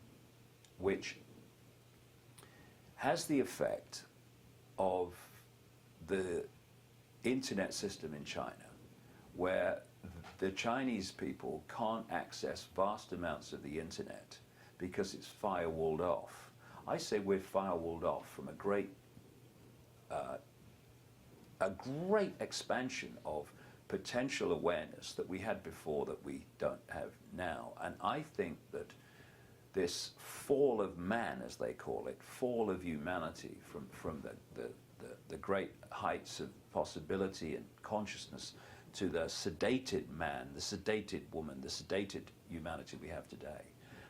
which has the effect of the internet system in China, where the Chinese people can't access vast amounts of the internet because it's firewalled off. I say we're firewalled off from a great a great expansion of potential awareness that we had before that we don't have now. And I think that this fall of man, as they call it, fall of humanity from the great heights of possibility and consciousness to the sedated man, the sedated woman, the sedated humanity we have today,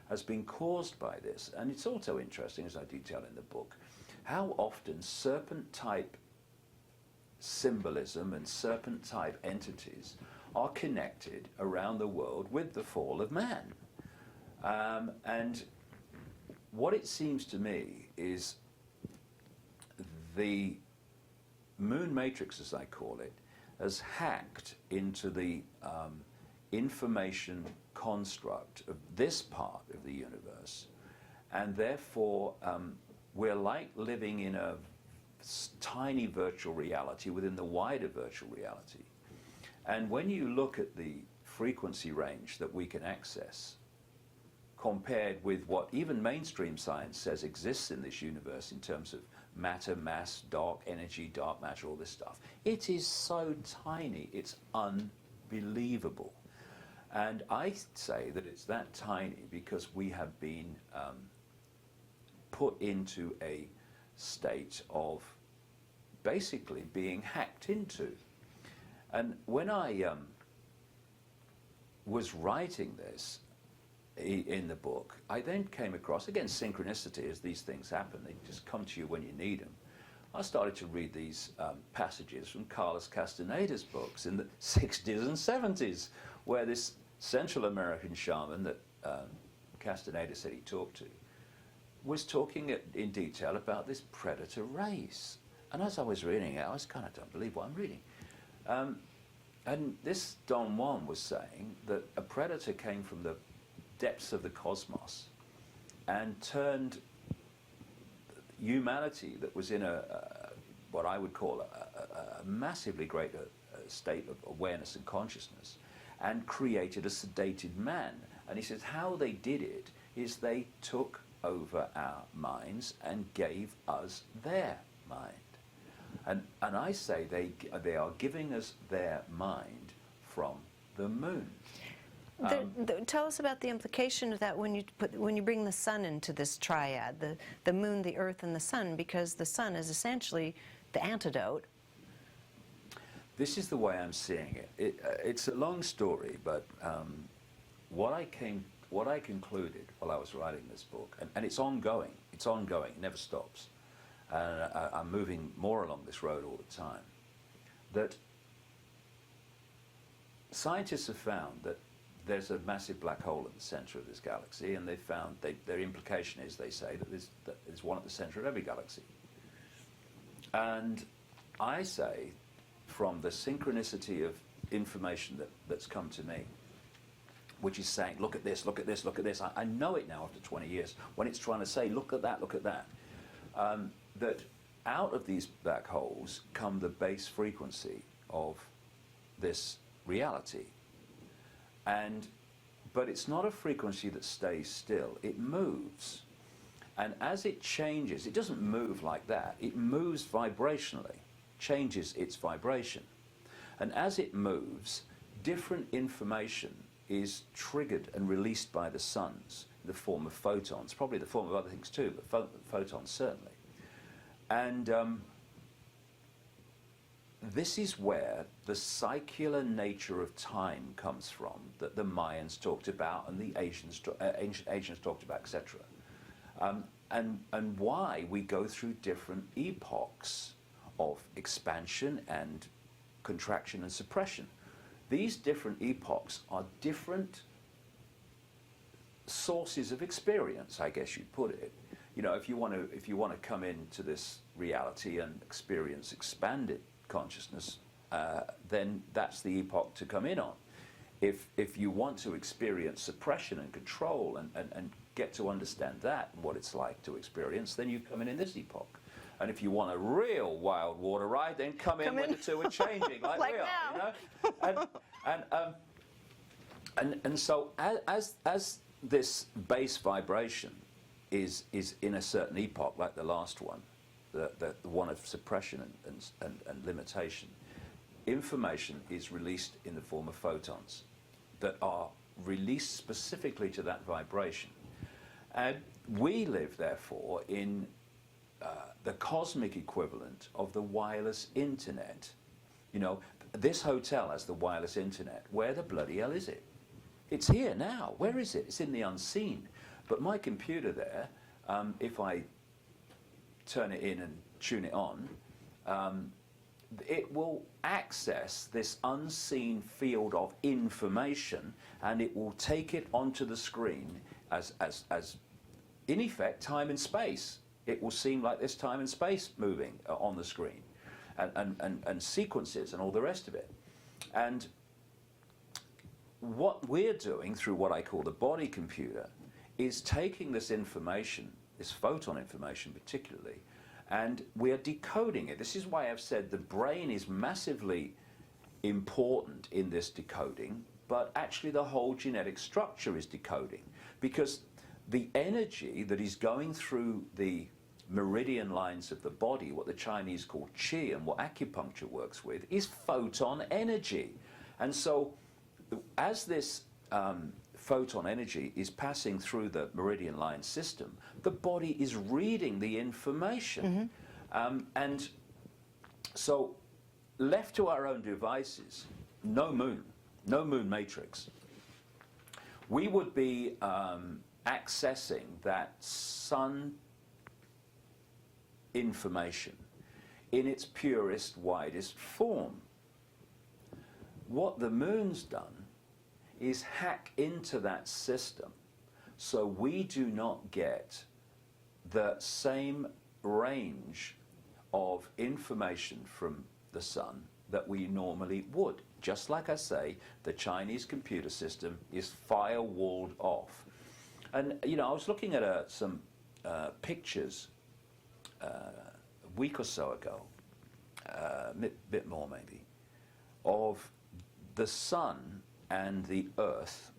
has been caused by this. And it's also interesting, as I detail in the book, how often serpent-type symbolism and serpent-type entities are connected around the world with the fall of man. And what it seems to me is the moon matrix, as I call it, has hacked into the information construct of this part of the universe, and therefore we're like living in a tiny virtual reality within the wider virtual reality. And when you look at the frequency range that we can access compared with what even mainstream science says exists in this universe in terms of matter, mass, dark energy, dark matter, all this stuff, it is so tiny, it's unbelievable. And I say that it's that tiny because we have been put into a state of basically being hacked into. And when I was writing this in the book, I then came across, again, synchronicity, as these things happen, they just come to you when you need them. I started to read these passages from Carlos Castaneda's books in the 60s and 70s, where this Central American shaman that Castaneda said he talked to was talking in detail about this predator race. And as I was reading it, I was kind of, don't believe what I'm reading. And this Don Juan was saying that a predator came from the depths of the cosmos and turned humanity that was in what I would call a massively greater state of awareness and consciousness, and created a sedated man. And he says how they did it is they took over our minds and gave us their mind. And I say they are giving us their mind from the moon. Tell us about the implication of that when you bring the sun into this triad, the moon, the earth, and the sun, because the sun is essentially the antidote. This is the way I'm seeing it. It's a long story, but what I concluded while I was writing this book, and it's ongoing, it never stops, and I'm moving more along this road all the time, that scientists have found that there's a massive black hole at the center of this galaxy, and they found, their implication is, they say, that there's one at the center of every galaxy. And I say, from the synchronicity of information that's come to me, which is saying, look at this, look at this, look at this. I know it now after 20 years, when it's trying to say, look at that, that out of these black holes come the base frequency of this reality. But it's not a frequency that stays still, it moves. And as it changes, it doesn't move like that, it moves vibrationally, changes its vibration. And as it moves, different information is triggered and released by the suns in the form of photons, probably the form of other things too, but photons certainly. And this is where the cyclical nature of time comes from, that the Mayans talked about and the ancient Asians talked about, etc. And why we go through different epochs of expansion and contraction and suppression. These different epochs are different sources of experience, I guess you'd put it. You know, if you want to come into this reality and experience expanded consciousness, then that's the epoch to come in on. If you want to experience suppression and control and get to understand that and what it's like to experience, then you come in this epoch. And if you want a real wild water ride, then come in when the two are changing, like we are, you know. And so as this base vibration is in a certain epoch, like the last one, the one of suppression and limitation. Information is released in the form of photons that are released specifically to that vibration. And we live, therefore, in the cosmic equivalent of the wireless internet. You know, this hotel has the wireless internet. Where the bloody hell is it? It's here now. Where is it? It's in the unseen. But my computer there, if I turn it in and tune it on, it will access this unseen field of information, and it will take it onto the screen as in effect, time and space. It will seem like there's time and space moving on the screen, and sequences and all the rest of it. And what we're doing through what I call the body computer is taking this information, this photon information particularly, and we're decoding it. This is why I've said the brain is massively important in this decoding, but actually the whole genetic structure is decoding, because the energy that is going through the meridian lines of the body, what the Chinese call qi and what acupuncture works with, is photon energy. And so as this photon energy is passing through the meridian line system, the body is reading the information. And so left to our own devices, no moon matrix, we would be accessing that sun information in its purest, widest form. What the moon's done is hack into that system so we do not get the same range of information from the sun that we normally would. Just like I say, the Chinese computer system is firewalled off. And you know, I was looking at some pictures a week or so ago, a bit more maybe, of the sun and the earth,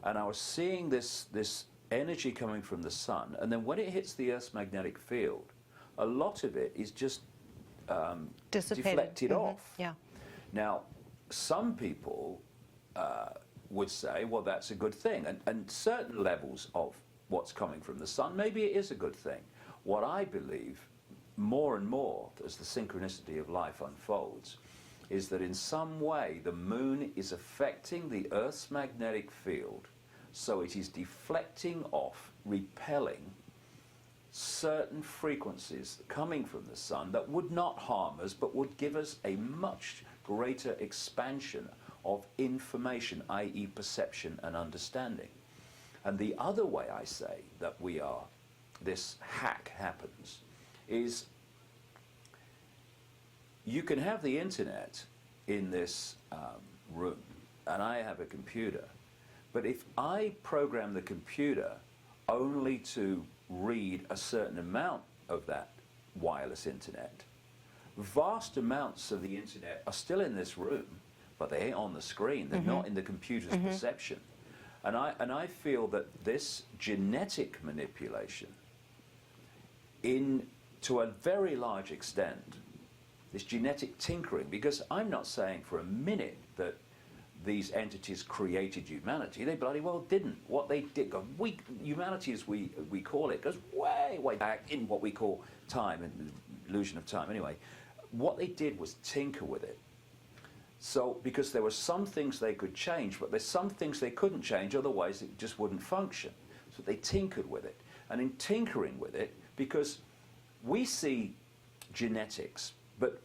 and I was seeing this energy coming from the sun, and then when it hits the earth's magnetic field, a lot of it is just deflected off. Yeah. Now, some people would say, well, that's a good thing, and certain levels of what's coming from the sun, maybe it is a good thing. What I believe more and more as the synchronicity of life unfolds is that in some way the moon is affecting the Earth's magnetic field, so it is deflecting off, repelling certain frequencies coming from the sun that would not harm us but would give us a much greater expansion of information, i.e. perception and understanding. And the other way I say that this hack happens is you can have the internet in this room, and I have a computer, but if I program the computer only to read a certain amount of that wireless internet, vast amounts of the internet are still in this room, but they ain't on the screen. They're not in the computer's perception. And I feel that this genetic manipulation, to a very large extent, this genetic tinkering, because I'm not saying for a minute that these entities created humanity. They bloody well didn't. What they did, humanity as we call it, goes way, way back in what we call time, and the illusion of time anyway. What they did was tinker with it. So, because there were some things they could change, but there's some things they couldn't change, otherwise it just wouldn't function. So they tinkered with it. And in tinkering with it, because we see genetics,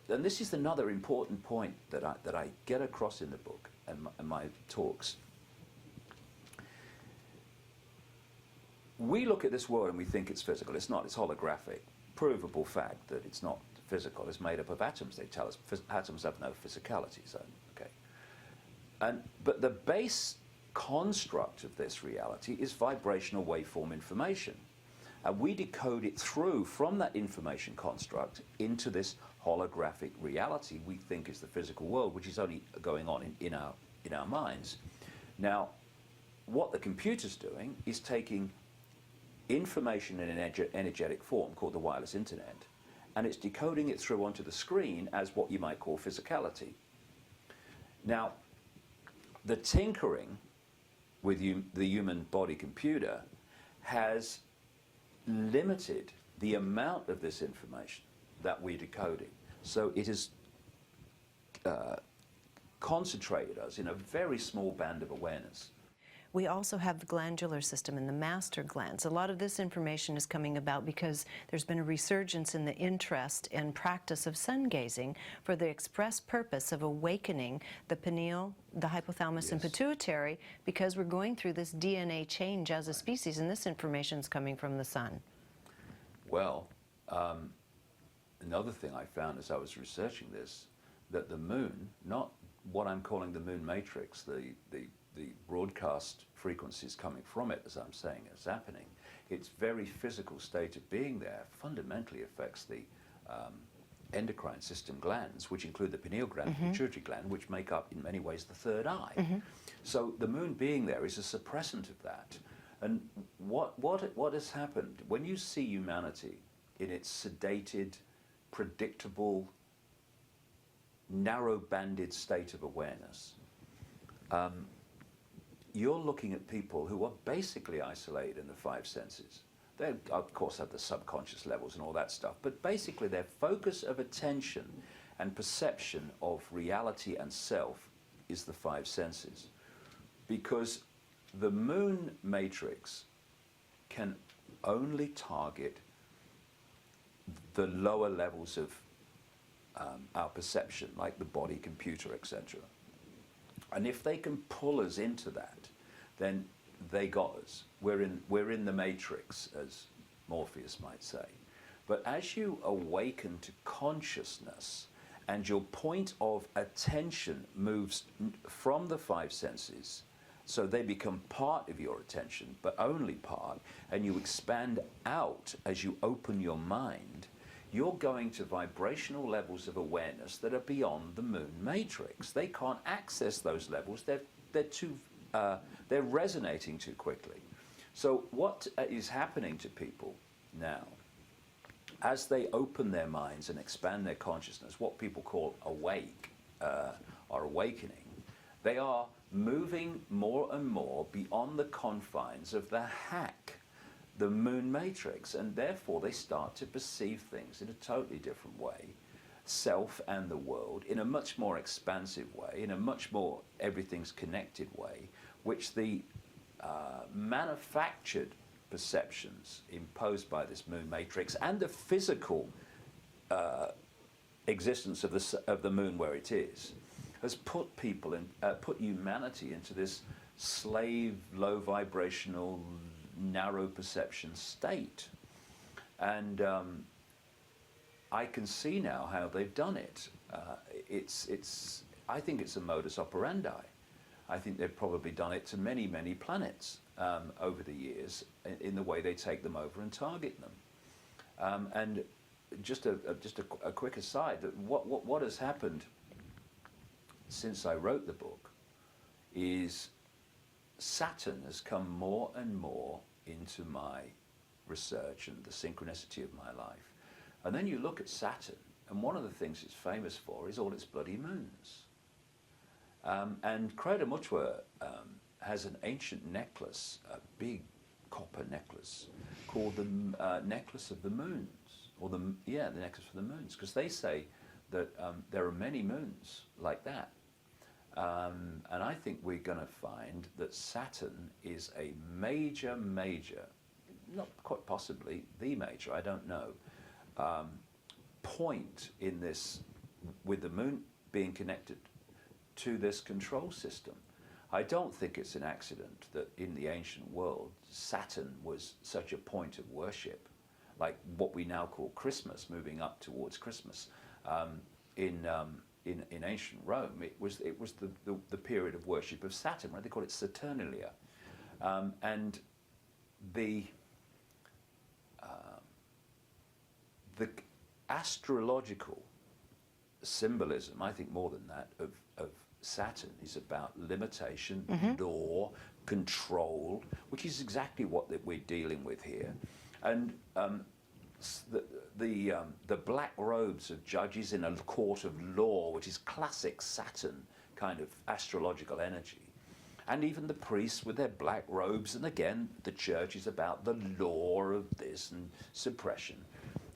and this is another important point that I get across in the book and my talks. We look at this world and we think it's physical. It's not. It's holographic. Provable fact that it's not physical. It's made up of atoms. They tell us atoms have no physicality. So, okay. But the base construct of this reality is vibrational waveform information. And we decode it through from that information construct into this holographic reality we think is the physical world, which is only going on in our minds. Now, what the computer's doing is taking information in an energetic form called the wireless internet, and it's decoding it through onto the screen as what you might call physicality. Now, the tinkering with the human body computer has limited the amount of this information that we're decoding. So it has concentrated us in a very small band of awareness. We also have the glandular system and the master glands. A lot of this information is coming about because there's been a resurgence in the interest and practice of sun gazing for the express purpose of awakening the pineal, the hypothalamus, and pituitary, because we're going through this DNA change as a species, and this information is coming from the sun. Well, another thing I found as I was researching this, that the moon, not what I'm calling the moon matrix, the broadcast frequencies coming from it, as I'm saying, is happening. Its very physical state of being there fundamentally affects the endocrine system glands, which include the pineal gland, the pituitary gland, which make up, in many ways, the third eye. So the moon being there is a suppressant of that. And what has happened, when you see humanity in its sedated, predictable, narrow-banded state of awareness, you're looking at people who are basically isolated in the five senses. They, of course, have the subconscious levels and all that stuff, but basically their focus of attention and perception of reality and self is the five senses. Because the moon matrix can only target the lower levels of our perception, like the body, computer, etc. And if they can pull us into that, then they got us. We're in the matrix, as Morpheus might say. But as you awaken to consciousness and your point of attention moves from the five senses, so they become part of your attention, but only part, and you expand out as you open your mind, you're going to vibrational levels of awareness that are beyond the moon matrix. They can't access those levels. They're resonating too quickly. So what is happening to people now, as they open their minds and expand their consciousness, what people call awake or awakening, they are moving more and more beyond the confines of the hack, the moon matrix, and therefore they start to perceive things in a totally different way, self and the world, in a much more expansive way, in a much more everything's connected way, which the manufactured perceptions imposed by this moon matrix and the physical existence of the moon where it is has put people in, put humanity into this slave, low vibrational, narrow perception state. And I can see now how they've done it. I think it's a modus operandi. I think they've probably done it to many, many planets over the years in the way they take them over and target them. And just a quick aside, that what has happened since I wrote the book is Saturn has come more and more into my research and the synchronicity of my life. And then you look at Saturn, and one of the things it's famous for is all its bloody moons. And Crater Muchwa has an ancient necklace, a big copper necklace, called the necklace of the moons, or the necklace of the moons, because they say that there are many moons like that. And I think we're going to find that Saturn is a major, not quite possibly the major, I don't know, point in this, with the moon being connected to this control system. I don't think it's an accident that in the ancient world, Saturn was such a point of worship, like what we now call Christmas, moving up towards Christmas. In ancient Rome, it was the period of worship of Saturn, right? They call it Saturnalia, and the astrological symbolism, I think more than that, of Saturn is about limitation, law, control, which is exactly what that we're dealing with here. And the black robes of judges in a court of law, which is classic Saturn kind of astrological energy. And even the priests with their black robes, and again, the church is about the law of this and suppression.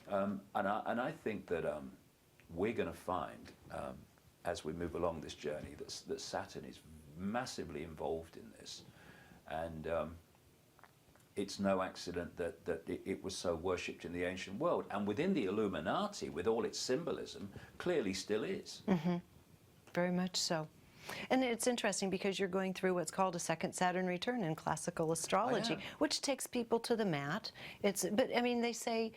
And I think that we're going to find, as we move along this journey, that Saturn is massively involved in this. And it's no accident that it was so worshipped in the ancient world. And within the Illuminati, with all its symbolism, clearly still is. Mm-hmm. Very much so. And it's interesting because you're going through what's called a second Saturn return in classical astrology, which takes people to the mat. But I mean, they say,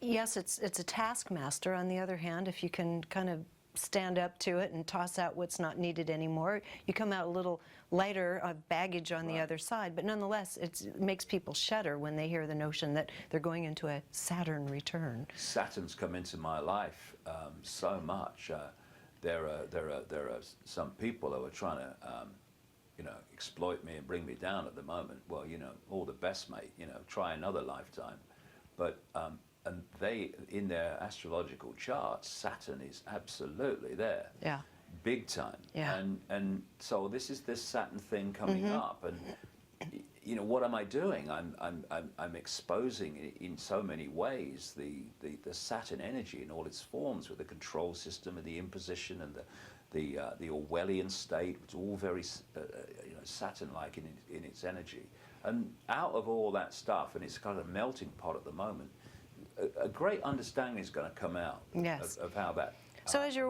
yes, it's a taskmaster. On the other hand, if you can kind of stand up to it and toss out what's not needed anymore, you come out a little lighter of baggage on the other side. But nonetheless, it makes people shudder when they hear the notion that they're going into a Saturn return. Saturn's come into my life so much. There are some people who are trying to, exploit me and bring me down at the moment. Well, all the best, mate. Try another lifetime. But and they, in their astrological charts, Saturn is absolutely there. Yeah. Big time. Yeah. And so this is this Saturn thing coming up, and what am I doing? I'm exposing in so many ways the Saturn energy in all its forms, with the control system and the imposition and the Orwellian state. It's all very Saturn-like in its energy. And out of all that stuff, and it's kind of a melting pot at the moment, a great understanding is going to come out of how that. So as you're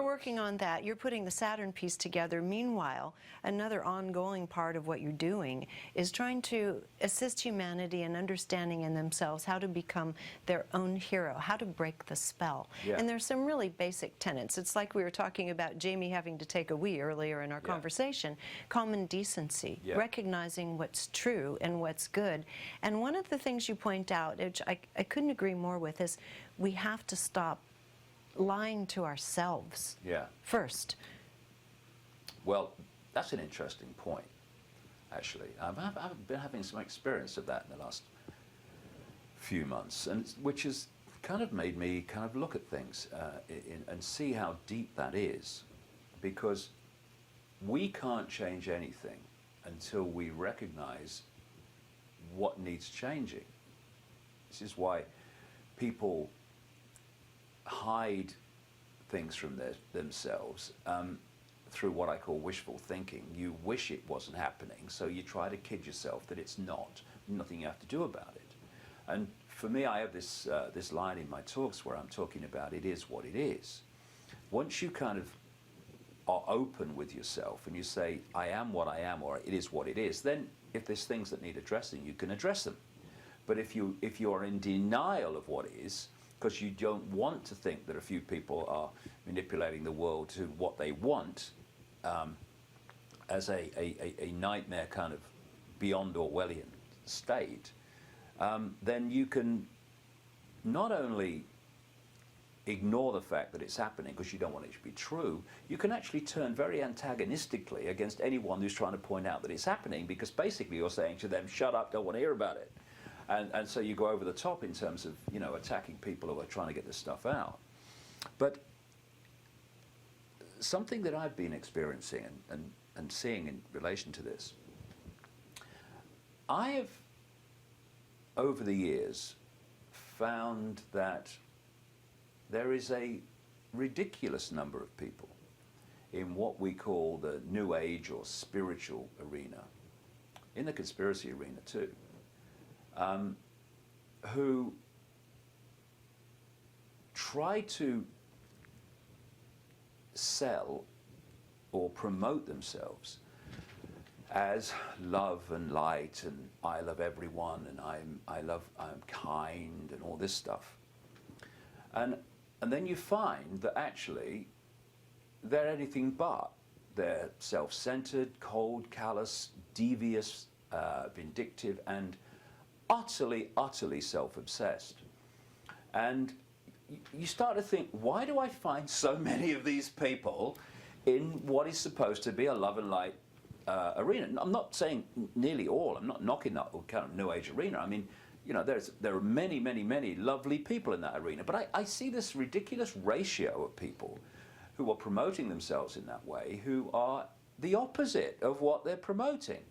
working on that, you're putting the Saturn piece together. Meanwhile, another ongoing part of what you're doing is trying to assist humanity in understanding in themselves how to become their own hero, how to break the spell. Yeah. And there's some really basic tenets. It's like we were talking about Jamie having to take a wee earlier in our conversation. Common decency, recognizing what's true and what's good. And one of the things you point out, which I couldn't agree more with, is we have to stop lying to ourselves first. Well, that's an interesting point, actually. I've been having some experience of that in the last few months, and which has kind of made me kind of look at things and see how deep that is, because we can't change anything until we recognize what needs changing. This is why people hide things from themselves through what I call wishful thinking. You wish it wasn't happening, so you try to kid yourself that it's not. Nothing you have to do about it. And for me, I have this line in my talks where I'm talking about it is what it is. Once you kind of are open with yourself and you say, I am what I am, or it is what it is, then if there's things that need addressing, you can address them. But if you're in denial of what is, because you don't want to think that a few people are manipulating the world to what they want, as a nightmare kind of beyond Orwellian state, then you can not only ignore the fact that it's happening because you don't want it to be true, you can actually turn very antagonistically against anyone who's trying to point out that it's happening, because basically you're saying to them, shut up, don't want to hear about it. And so you go over the top in terms of, attacking people who are trying to get this stuff out. But something that I've been experiencing and seeing in relation to this, I have, over the years, found that there is a ridiculous number of people in what we call the New Age or spiritual arena, in the conspiracy arena too, who try to sell or promote themselves as love and light and I love everyone and I'm kind and all this stuff. And then you find that actually they're anything but. They're self-centered, cold, callous, devious, vindictive, and utterly, utterly self-obsessed. And you start to think, why do I find so many of these people in what is supposed to be a love and light arena. I'm not saying nearly all. I'm not knocking that kind of New Age arena. I mean, you know, there are many, many, many lovely people in that arena. But I see this ridiculous ratio of people who are promoting themselves in that way who are the opposite of what they're promoting.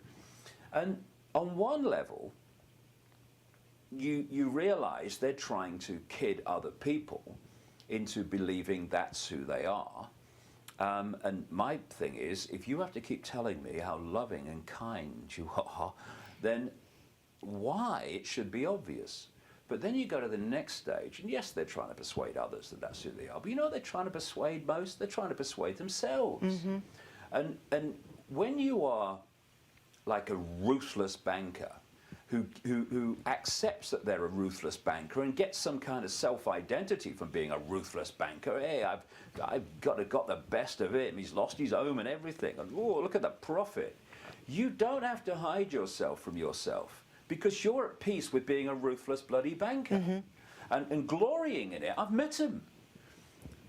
And on one level, you realize they're trying to kid other people into believing that's who they are. And my thing is, if you have to keep telling me how loving and kind you are, then why? It should be obvious. But then you go to the next stage, and yes, they're trying to persuade others that that's who they are. But you know what they're trying to persuade most? They're trying to persuade themselves. Mm-hmm. And when you are like a ruthless banker who accepts that they're a ruthless banker and gets some kind of self-identity from being a ruthless banker. Hey, I've got the best of him. He's lost his home and everything. And oh, look at the profit. You don't have to hide yourself from yourself because you're at peace with being a ruthless bloody banker. Mm-hmm. and glorying in it. I've met him.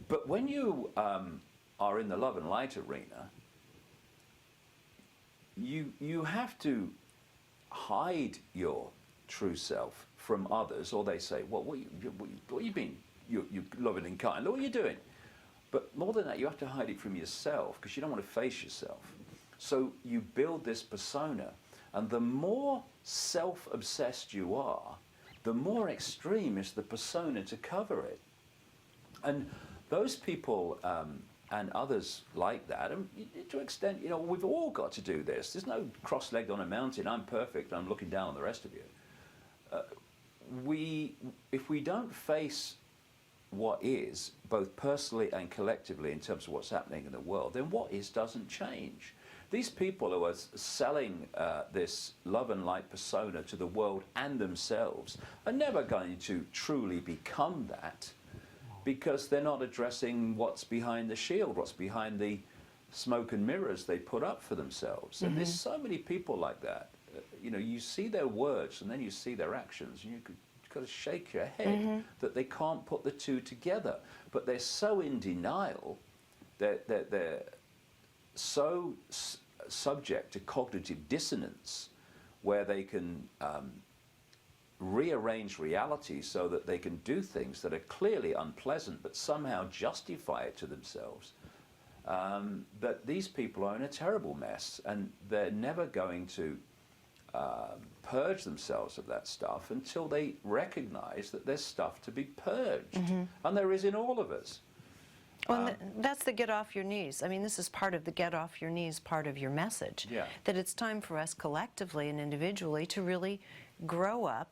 But when you are in the love and light arena, you have to hide your true self from others, or they say, well, what you mean? You're loving and kind. Look what you're doing. But more than that, you have to hide it from yourself because you don't want to face yourself. So you build this persona, and the more self-obsessed you are, the more extreme is the persona to cover it. And those people and others like that, and to an extent, you know, we've all got to do this. There's no cross-legged on a mountain, I'm perfect, I'm looking down on the rest of you. If we don't face what is, both personally and collectively in terms of what's happening in the world, then what is doesn't change. These people who are selling this love and light persona to the world and themselves are never going to truly become that, because they're not addressing what's behind the shield, what's behind the smoke and mirrors they put up for themselves. Mm-hmm. And there's so many people like that. You know, you see their words and then you see their actions, and you've got to shake your head mm-hmm. that they can't put the two together. But they're so in denial, they're so subject to cognitive dissonance, where they can rearrange reality so that they can do things that are clearly unpleasant but somehow justify it to themselves, that these people are in a terrible mess, and they're never going to purge themselves of that stuff until they recognize that there's stuff to be purged. Mm-hmm. And there is in all of us. Well, that's the get off your knees. I mean, this is part of the get off your knees part of your message. Yeah. That it's time for us collectively and individually to really grow up,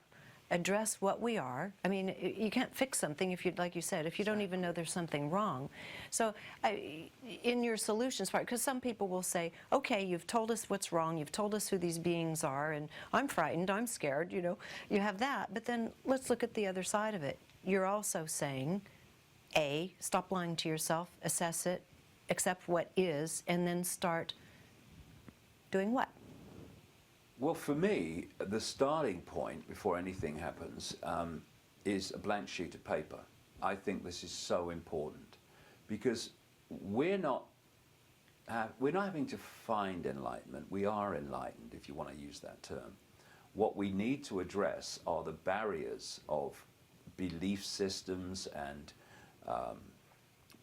address what we are. I mean, you can't fix something if you, like you said, if you don't even know there's something wrong. So in your solutions part, because some people will say, okay, you've told us what's wrong, you've told us who these beings are, and I'm frightened, I'm scared, you know, you have that. But then let's look at the other side of it. You're also saying, A, stop lying to yourself, assess it, accept what is, and then start doing what? Well, for me, the starting point before anything happens is a blank sheet of paper. I think this is so important because we're not having to find enlightenment. We are enlightened, if you want to use that term. What we need to address are the barriers of belief systems and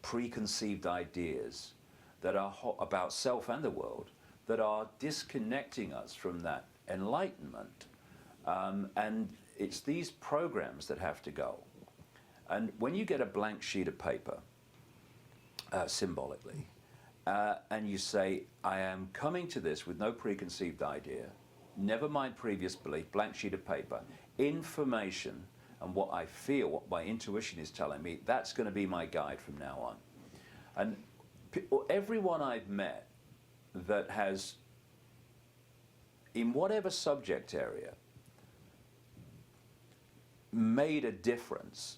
preconceived ideas that are about self and the world that are disconnecting us from that enlightenment. And it's these programs that have to go. And when you get a blank sheet of paper, symbolically, and you say, I am coming to this with no preconceived idea, never mind previous belief, blank sheet of paper, information, and what I feel, what my intuition is telling me, that's going to be my guide from now on. And everyone I've met that has, in whatever subject area, made a difference,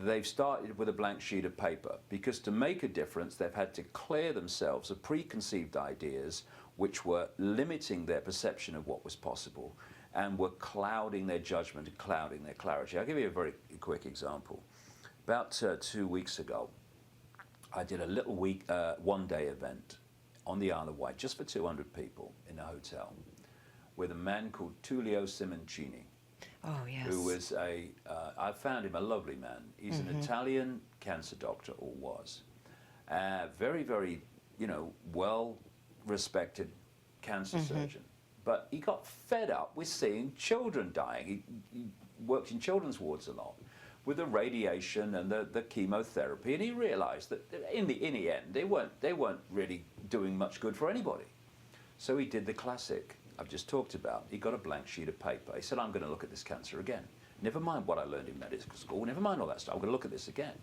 they've started with a blank sheet of paper, because to make a difference they've had to clear themselves of preconceived ideas which were limiting their perception of what was possible and were clouding their judgment and clouding their clarity. I'll give you a very quick example. About 2 weeks ago, I did a little one-day event on the Isle of Wight, just for 200 people in a hotel, with a man called Tullio Simoncini. Oh, yes. Who was I found him a lovely man. He's an Italian cancer doctor, or was. Very, very, well-respected cancer surgeon. But he got fed up with seeing children dying. He worked in children's wards a lot, with the radiation and the chemotherapy, and he realized that in the end, they weren't really doing much good for anybody. So he did the classic I've just talked about. He got a blank sheet of paper. He said, I'm going to look at this cancer again. Never mind what I learned in medical school, never mind all that stuff, I'm going to look at this again.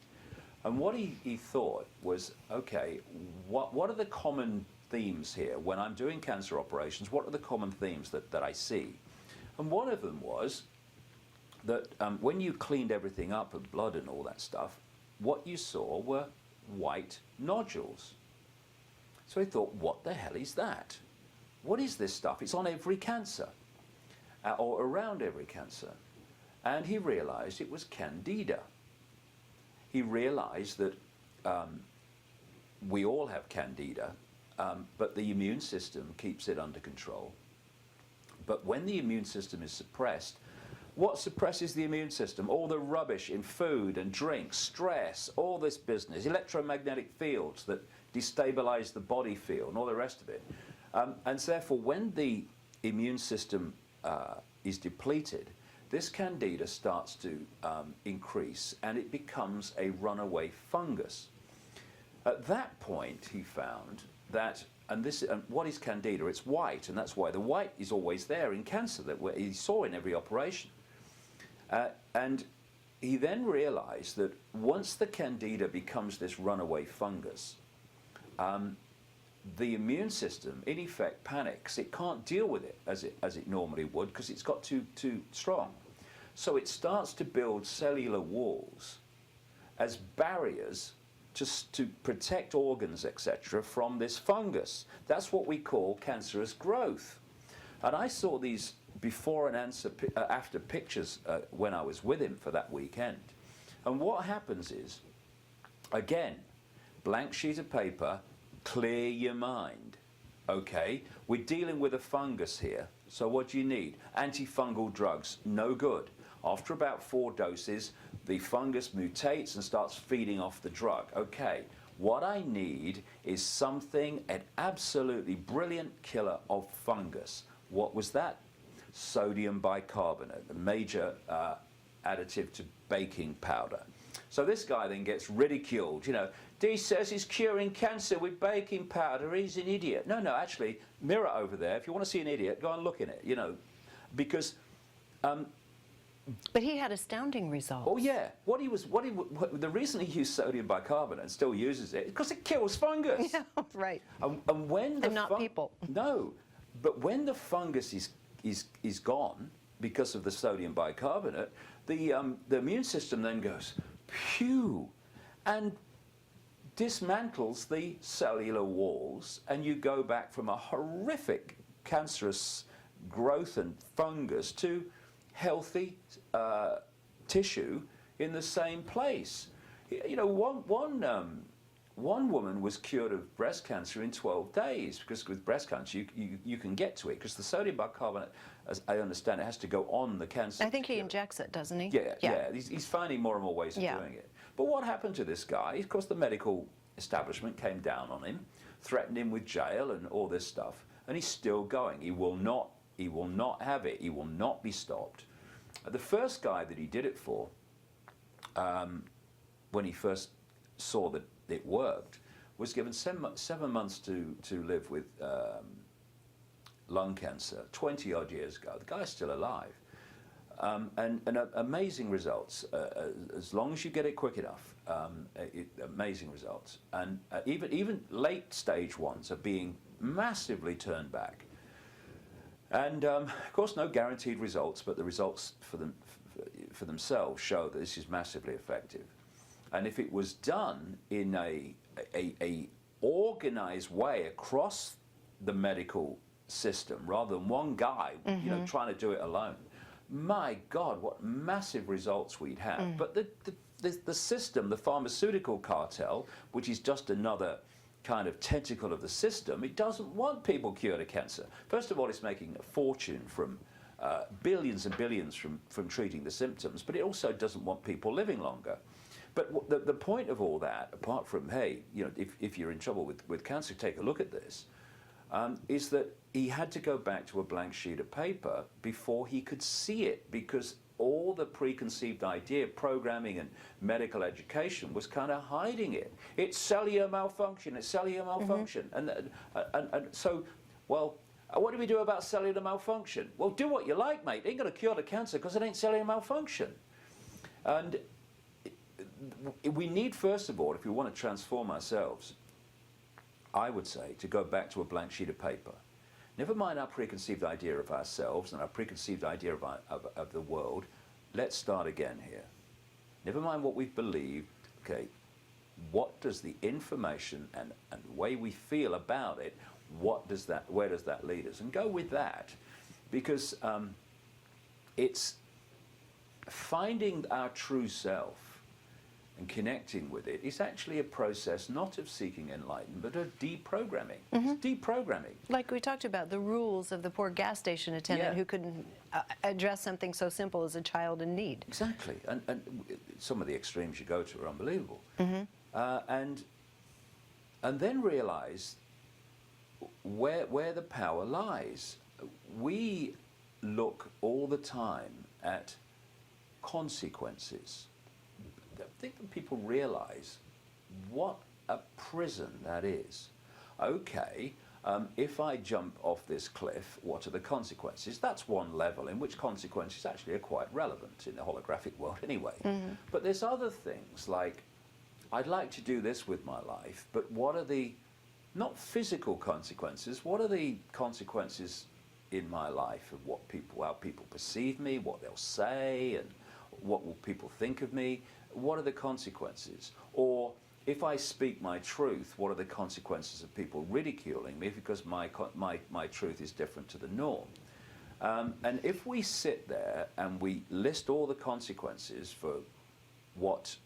And what he thought was, okay, what are the common themes here? When I'm doing cancer operations, what are the common themes that I see? And one of them was that when you cleaned everything up of blood and all that stuff, what you saw were white nodules. So he thought, what the hell is that? What is this stuff? It's on every cancer, or around every cancer. And he realized it was candida. He realized that we all have candida, but the immune system keeps it under control. But when the immune system is suppressed, what suppresses the immune system? All the rubbish in food and drink, stress, all this business, electromagnetic fields that destabilize the body field and all the rest of it. And so therefore, when the immune system is depleted, this candida starts to increase, and it becomes a runaway fungus. At that point, he found that, and what is candida? It's white, and that's why the white is always there in cancer, that he saw in every operation. And he then realized that once the candida becomes this runaway fungus, the immune system, in effect, panics. It can't deal with it as it normally would, because it's got too strong. So it starts to build cellular walls as barriers just to protect organs, etc., from this fungus. That's what we call cancerous growth. And I saw these before and after pictures when I was with him for that weekend. And what happens is, again, blank sheet of paper, clear your mind. Okay, we're dealing with a fungus here, so what do you need? Antifungal drugs, no good. After about 4 doses, the fungus mutates and starts feeding off the drug. Okay, what I need is something, an absolutely brilliant killer of fungus. What was that? Sodium bicarbonate, a major additive to baking powder. So this guy then gets ridiculed. Dee says he's curing cancer with baking powder. He's an idiot. No, actually, mirror over there. If you want to see an idiot, go and look in it. Because. But he had astounding results. Oh yeah. The reason he used sodium bicarbonate and still uses it is because it kills fungus. Yeah, right. And when and not people. No, but when the fungus is gone because of the sodium bicarbonate, the immune system then goes, phew, and dismantles the cellular walls, and you go back from a horrific cancerous growth and fungus to healthy tissue in the same place. One woman was cured of breast cancer in 12 days, because with breast cancer you can get to it, because the sodium bicarbonate, as I understand it, has to go on the cancer. I think he injects it, doesn't he? Yeah. He's finding more and more ways of doing it. But what happened to this guy? Of course, the medical establishment came down on him, threatened him with jail and all this stuff, and he's still going. He will not have it. He will not be stopped. The first guy that he did it for, when he first saw that it worked, was given 7 months to live with lung cancer 20 odd years ago. The guy's still alive. And amazing results, as long as you get it quick enough. Amazing results, and even late stage ones are being massively turned back. And of course, no guaranteed results, but the results for themselves show that this is massively effective. And if it was done in a organized way across the medical system, rather than one guy, trying to do it alone, my God, what massive results we'd have. But the system, the pharmaceutical cartel, which is just another kind of tentacle of the system, it doesn't want people cured of cancer. First of all, it's making a fortune from billions and billions from treating the symptoms, but it also doesn't want people living longer. But the point of all that, apart from, hey, you know, if you're in trouble with cancer, take a look at this, is that he had to go back to a blank sheet of paper before he could see it, because all the preconceived idea, programming and medical education was kind of hiding it. It's cellular malfunction, it's cellular malfunction. And so, well, what do we do about cellular malfunction? Well, do what you like, mate. It ain't going to cure the cancer because it ain't cellular malfunction. And we need, first of all, if we want to transform ourselves, I would say, to go back to a blank sheet of paper. Never mind our preconceived idea of ourselves and our preconceived idea of the world. Let's start again here. Never mind what we've believed. Okay, what does the information and the way we feel about it, where does that lead us? And go with that, because it's finding our true self and connecting with it is actually a process not of seeking enlightenment, but of deprogramming. It's deprogramming. Like we talked about, the rules of the poor gas station attendant who couldn't address something so simple as a child in need. Exactly. And some of the extremes you go to are unbelievable. And then realize where the power lies. We look all the time at consequences. I think that people realize what a prison that is. Okay, if I jump off this cliff, what are the consequences? That's one level in which consequences actually are quite relevant in the holographic world anyway. But there's other things like, I'd like to do this with my life, but what are the, not physical consequences, what are the consequences in my life of how people perceive me, what they'll say, and what will people think of me? What are the consequences? Or if I speak my truth, what are the consequences of people ridiculing me because my truth is different to the norm? And if we sit there and we list all the consequences for what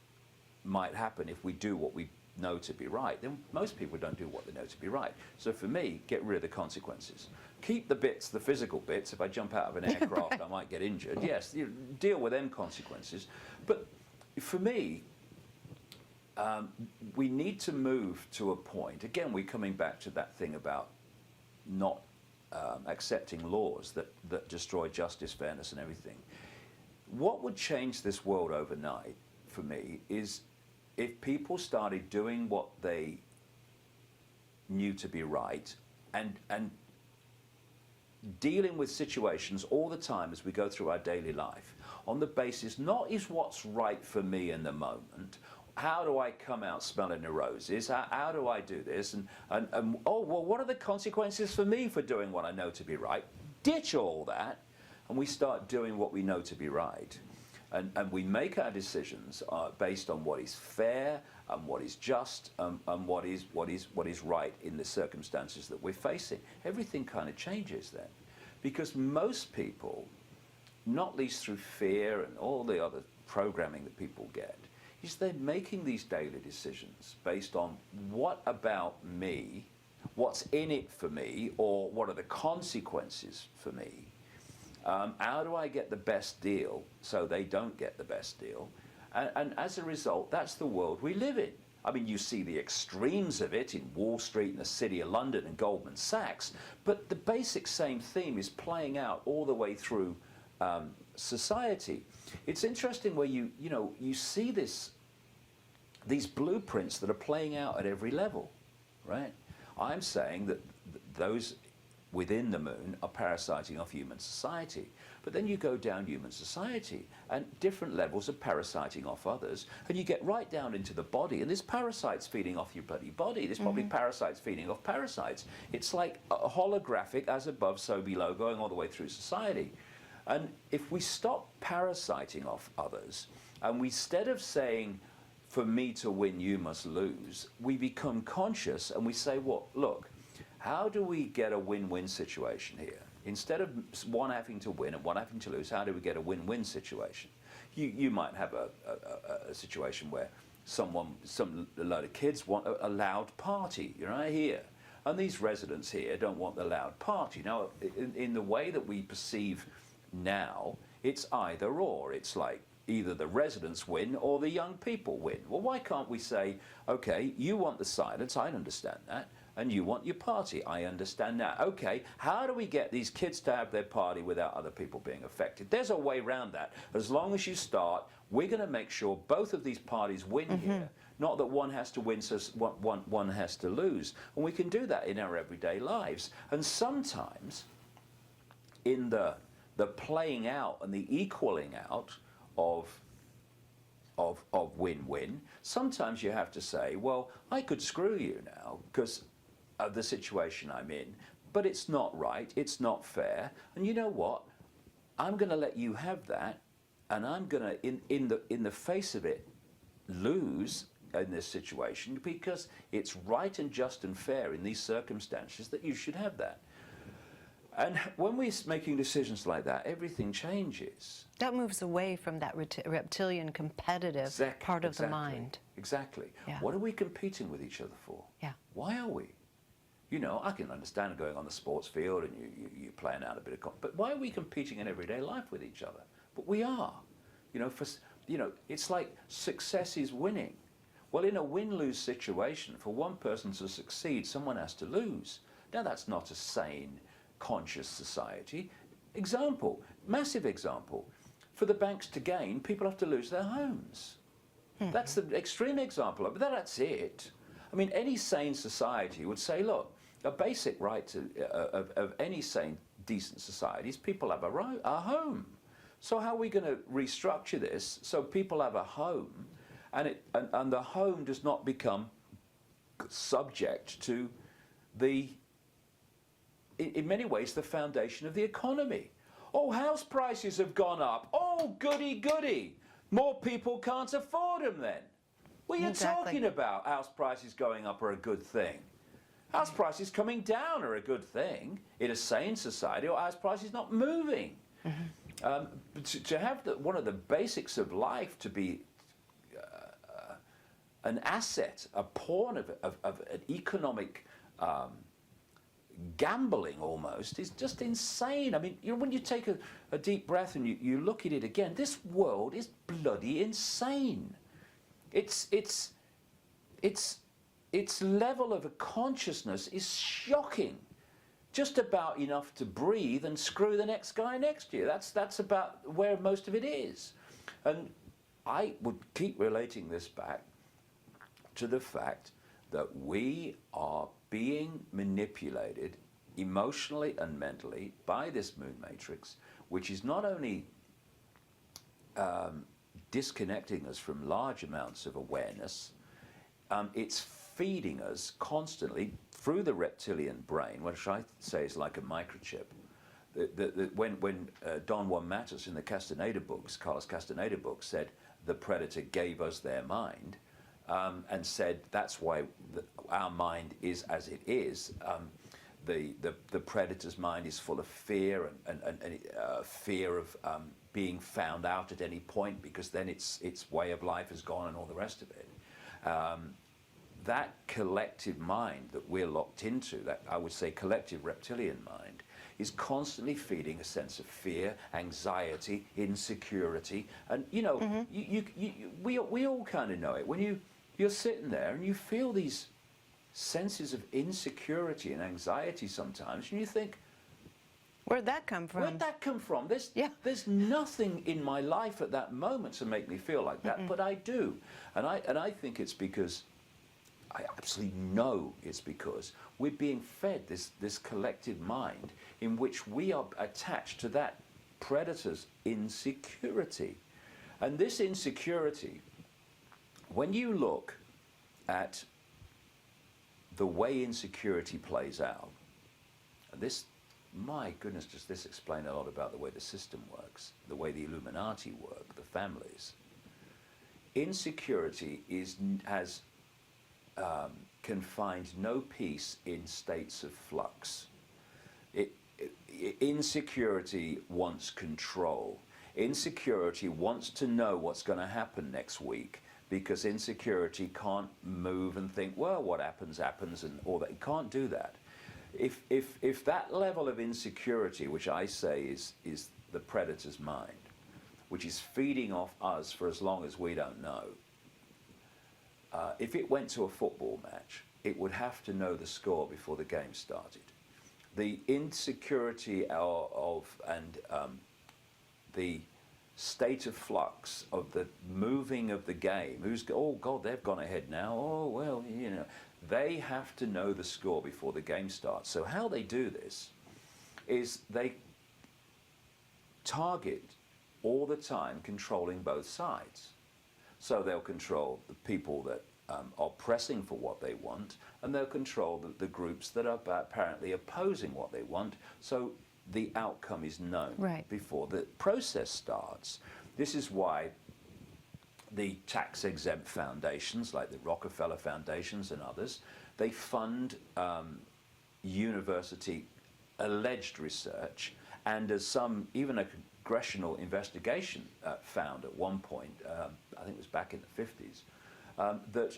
might happen if we do what we know to be right, then most people don't do what they know to be right. So for me, get rid of the consequences. Keep the bits, the physical bits. If I jump out of an aircraft, I might get injured. Yes, you deal with them consequences. But for me, we need to move to a point. Again, we're coming back to that thing about not accepting laws that destroy justice, fairness, and everything. What would change this world overnight, for me, is if people started doing what they knew to be right and dealing with situations all the time as we go through our daily life on the basis not is what's right for me in the moment, how do I come out smelling the roses, how do I do this, and oh, well, what are the consequences for me for doing what I know to be right? Ditch all that, and we start doing what we know to be right. And we make our decisions based on what is fair and what is just and what is right in the circumstances that we're facing. Everything kind of changes then, because most people, not least through fear and all the other programming that people get, is they're making these daily decisions based on what about me, what's in it for me, or what are the consequences for me. How do I get the best deal so they don't get the best deal? And as a result, that's the world we live in. I mean, you see the extremes of it in Wall Street and the City of London and Goldman Sachs, but the basic same theme is playing out all the way through society. It's interesting where you see these blueprints that are playing out at every level, right? I'm saying that those within the moon are parasiting off human society. But then you go down human society and different levels of parasiting off others, and you get right down into the body, and there's parasites feeding off your bloody body. There's probably parasites feeding off parasites. It's like a holographic as above, so below, going all the way through society. And if we stop parasiting off others, and we, instead of saying, for me to win, you must lose, we become conscious and we say, well, look, how do we get a win-win situation here? Instead of one having to win and one having to lose, how do we get a win-win situation? You might have a situation where a load of kids want a loud party, right here. And these residents here don't want the loud party. Now, in the way that we perceive now, it's either or. It's like either the residents win or the young people win. Well, why can't we say, okay, you want the silence, I understand that, and you want your party, I understand that. Okay, how do we get these kids to have their party without other people being affected? There's a way around that. As long as you start, we're going to make sure both of these parties win here. Not that one has to win, so one has to lose. And we can do that in our everyday lives. And sometimes, in the playing out and the equaling out of win-win, sometimes you have to say, well, I could screw you now because of the situation I'm in, but it's not right, it's not fair, and you know what? I'm going to let you have that, and I'm going to, in the face of it, lose in this situation because it's right and just and fair in these circumstances that you should have that. And when we're making decisions like that, everything changes. That moves away from that reptilian competitive part of the mind. Exactly. Yeah. What are we competing with each other for? Yeah. Why are we? You know, I can understand going on the sports field and you playing out a bit of... But why are we competing in everyday life with each other? But we are. It's like success is winning. Well, in a win-lose situation, for one person to succeed, someone has to lose. Now, that's not a sane, conscious society. Example, massive example. For the banks to gain, people have to lose their homes. That's the extreme example, but that's it. I mean, any sane society would say, look, a basic right of any sane, decent society is people have a home. So how are we going to restructure this so people have a home and the home does not become subject to in many ways, the foundation of the economy? Oh, house prices have gone up. Oh, goody, goody. More people can't afford them then. What are you talking about? House prices going up are a good thing. House prices coming down are a good thing in a sane society, or house prices not moving. To have one of the basics of life to be an asset, a pawn of an economic gambling almost, is just insane. I mean, when you take a deep breath and you look at it again, this world is bloody insane. Its level of consciousness is shocking. Just about enough to breathe and screw the next guy next to you. That's about where most of it is. And I would keep relating this back to the fact that we are being manipulated emotionally and mentally by this moon matrix, which is not only disconnecting us from large amounts of awareness, it's feeding us constantly through the reptilian brain, which I say is like a microchip. When Don Juan Matus in the Castaneda books, Carlos Castaneda books, said the predator gave us their mind, and said that's why our mind is as it is. The predator's mind is full of fear and fear of being found out at any point, because then its way of life is gone and all the rest of it. That collective mind that we're locked into, that I would say collective reptilian mind, is constantly feeding a sense of fear, anxiety, insecurity, and we all kind of know it. When you're sitting there and you feel these senses of insecurity and anxiety sometimes, and you think, where'd that come from? Where'd that come from? There's nothing in my life at that moment to make me feel like that, but I do, and I think it's because, I absolutely know it's because we're being fed this collective mind in which we are attached to that predator's insecurity. And this insecurity, when you look at the way insecurity plays out, and this, my goodness, does this explain a lot about the way the system works, the way the Illuminati work, the families. Insecurity can find no peace in states of flux. Insecurity wants control. Insecurity wants to know what's going to happen next week, because insecurity can't move and think, well, what happens, happens, and all that. It can't do that. If that level of insecurity, which I say is the predator's mind, which is feeding off us for as long as we don't know, if it went to a football match, it would have to know the score before the game started. The insecurity and the state of flux of the moving of the game, oh God, they've gone ahead now, oh well, you know, they have to know the score before the game starts. So how they do this is they target all the time controlling both sides. So they'll control the people that are pressing for what they want, and they'll control the groups that are apparently opposing what they want, so the outcome is known before the process starts. This is why the tax-exempt foundations, like the Rockefeller Foundations and others, they fund university alleged research, and as even a congressional investigation found at one point, I think it was back in the 50s, that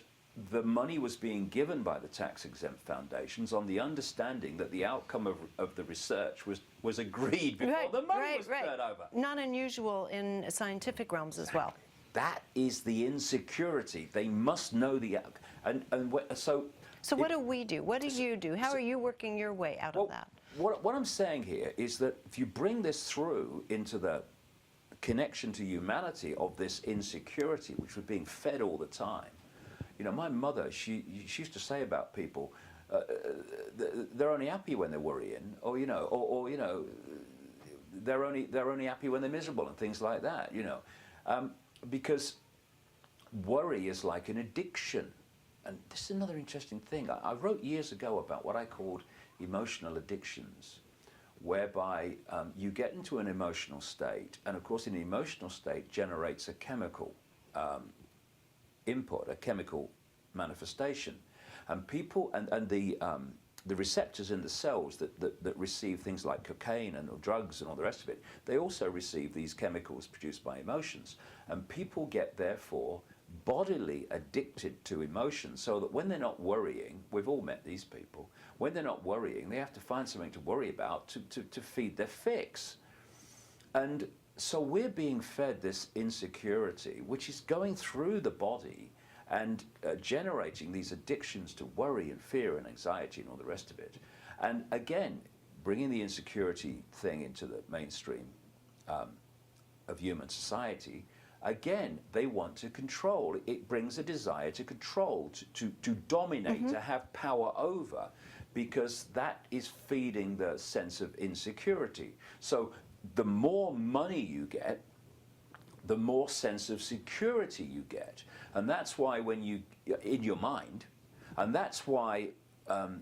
the money was being given by the tax-exempt foundations on the understanding that the outcome of the research was agreed before the money was turned over. Not unusual in scientific realms as well. That is the insecurity. They must know the outcome. So what do we do? What do you do? How are you working your way out of that? What I'm saying here is that if you bring this through into the connection to humanity of this insecurity, which was being fed all the time. You know, my mother, she used to say about people, they're only happy when they're worrying, or you know, or you know, they're only happy when they're miserable and things like that. You know, because worry is like an addiction, and this is another interesting thing. I wrote years ago about what I called emotional addictions, whereby you get into an emotional state, and of course an emotional state generates a chemical input, a chemical manifestation, and people and the receptors in the cells that receive things like cocaine and drugs and all the rest of it, they also receive these chemicals produced by emotions, and people get therefore bodily addicted to emotions, so that when they're not worrying, we've all met these people, when they're not worrying, they have to find something to worry about to feed their fix. And so we're being fed this insecurity, which is going through the body and generating these addictions to worry and fear and anxiety and all the rest of it. And again, bringing the insecurity thing into the mainstream of human society, again, they want to control. It brings a desire to control, to dominate, to have power over, because that is feeding the sense of insecurity. So the more money you get, the more sense of security you get. And that's why when you, in your mind, and that's why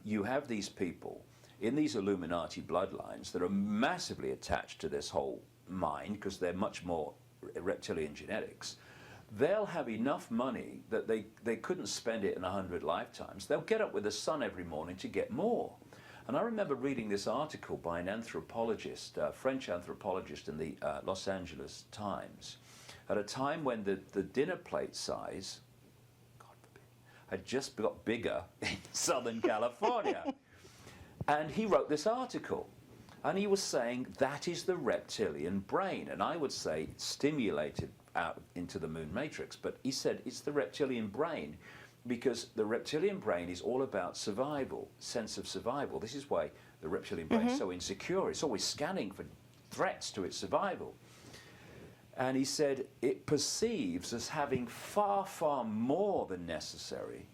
you have these people in these Illuminati bloodlines that are massively attached to this whole mind, because they're much more reptilian genetics. They'll have enough money that they couldn't spend it in 100 lifetimes. They'll get up with the sun every morning to get more. And I remember reading this article by an anthropologist, a French anthropologist in the Los Angeles Times, at a time when the dinner plate size, God forbid, had just got bigger in Southern California. And he wrote this article. And he was saying that is the reptilian brain. And I would say it's stimulated out into the moon matrix. But he said it's the reptilian brain, because the reptilian brain is all about survival, sense of survival. This is why the reptilian brain is so insecure. It's always scanning for threats to its survival. And he said it perceives as having far, far more than necessary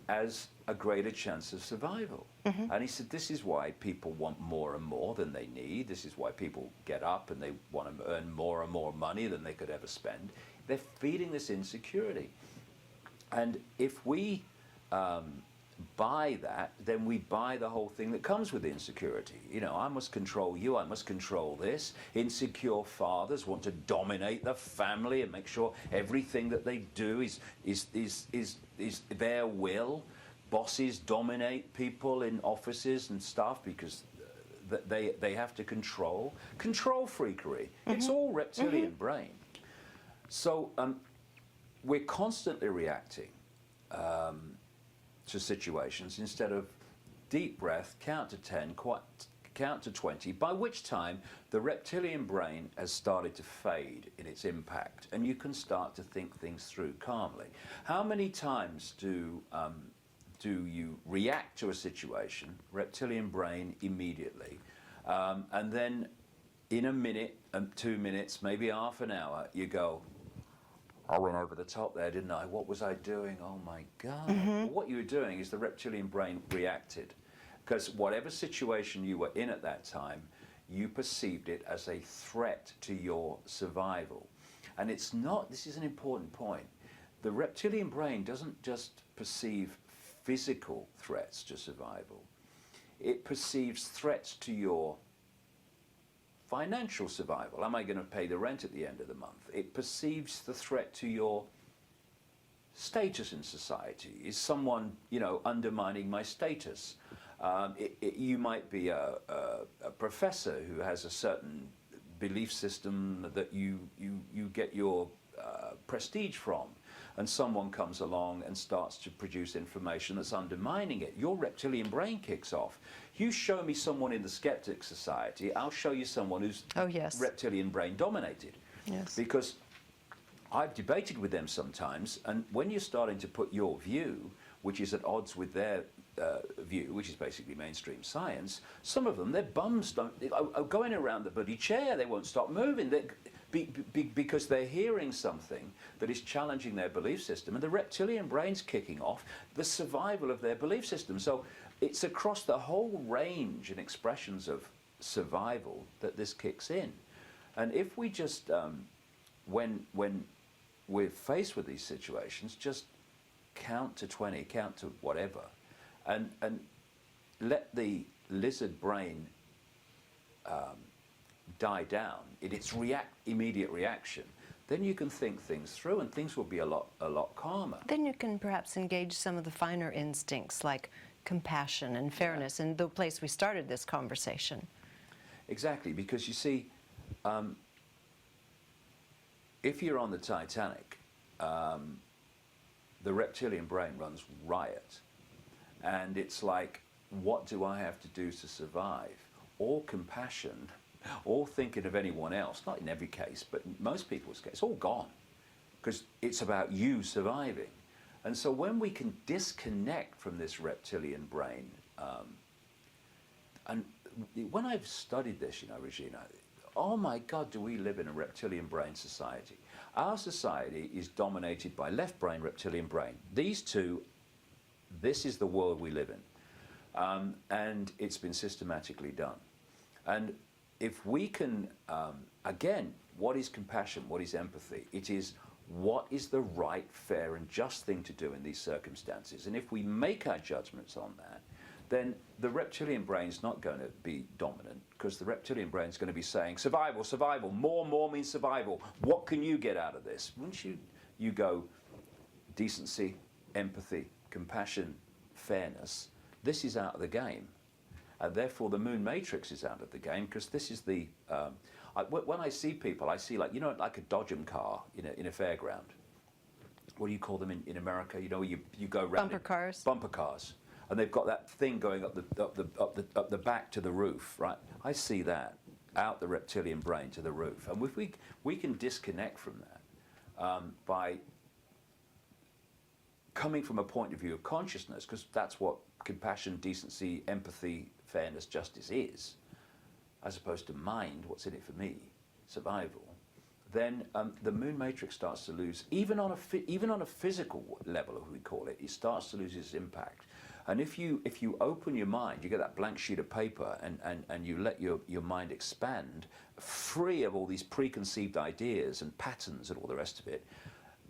as a greater chance of survival. And he said this is why people want more and more than they need. This is why people get up and they want to earn more and more money than they could ever spend. They're feeding this insecurity. And if we buy that, then we buy the whole thing that comes with insecurity. You know, I must control you, I must control this. Insecure fathers want to dominate the family and make sure everything that they do is their will. Bosses dominate people in offices and stuff because they have to control. Control freakery. It's all reptilian brain. So we're constantly reacting to situations instead of deep breath, count to 10, count to 20, by which time the reptilian brain has started to fade in its impact, and you can start to think things through calmly. How many times do you react to a situation, reptilian brain immediately, and then in a minute, 2 minutes, maybe half an hour, you go, I went over the top there, didn't I? What was I doing? Oh my God. Well, what you were doing is the reptilian brain reacted. Because whatever situation you were in at that time, you perceived it as a threat to your survival. And it's not, this is an important point, the reptilian brain doesn't just perceive physical threats to survival. It perceives threats to your financial survival. Am I going to pay the rent at the end of the month? It perceives the threat to your status in society. Is someone, you know, undermining my status? You might be a professor who has a certain belief system that you get your prestige from, and someone comes along and starts to produce information that's undermining it. Your reptilian brain kicks off. You show me someone in the skeptic society, I'll show you someone who's reptilian brain dominated. Yes. Because I've debated with them sometimes, and when you're starting to put your view, which is at odds with their view, which is basically mainstream science, some of them, their bums are going around the bloody chair. They won't stop moving because they're hearing something that is challenging their belief system, and the reptilian brain's kicking off the survival of their belief system. So it's across the whole range and expressions of survival that this kicks in. And if we just, when we're faced with these situations, just count to 20, count to whatever, and let the lizard brain die down in its immediate reaction, then you can think things through, and things will be a lot calmer. Then you can perhaps engage some of the finer instincts like compassion and fairness, in the place we started this conversation. Exactly, because you see, if you're on the Titanic, the reptilian brain runs riot, and it's like, what do I have to do to survive? All compassion, all thinking of anyone else, not in every case, but in most people's case, it's all gone, because it's about you surviving. And so when we can disconnect from this reptilian brain, and when I've studied this, you know, Regina, oh my God, do we live in a reptilian brain society? Our society is dominated by left brain, reptilian brain. These two, this is the world we live in. And it's been systematically done. And if we can, again, what is compassion? What is empathy? It is what is the right, fair, and just thing to do in these circumstances. And if we make our judgments on that, then the reptilian brain's not going to be dominant, because the reptilian brain's going to be saying, survival, survival, more means survival. What can you get out of this? Once you go decency, empathy, compassion, fairness, this is out of the game. And therefore the moon matrix is out of the game, because this is the, when I see people, I see, like, you know, like a Dodgem car in a fairground. What do you call them in America? You know, you go around. Bumper cars. Bumper cars. And they've got that thing going up the back to the roof, right? I see that, out the reptilian brain to the roof. And if we can disconnect from that by coming from a point of view of consciousness, because that's what compassion, decency, empathy, fairness, justice is, as opposed to mind, what's in it for me, survival, then the moon matrix starts to lose, even on a physical level, as we call it, it starts to lose its impact. And if you open your mind, you get that blank sheet of paper, and you let your mind expand, free of all these preconceived ideas and patterns and all the rest of it,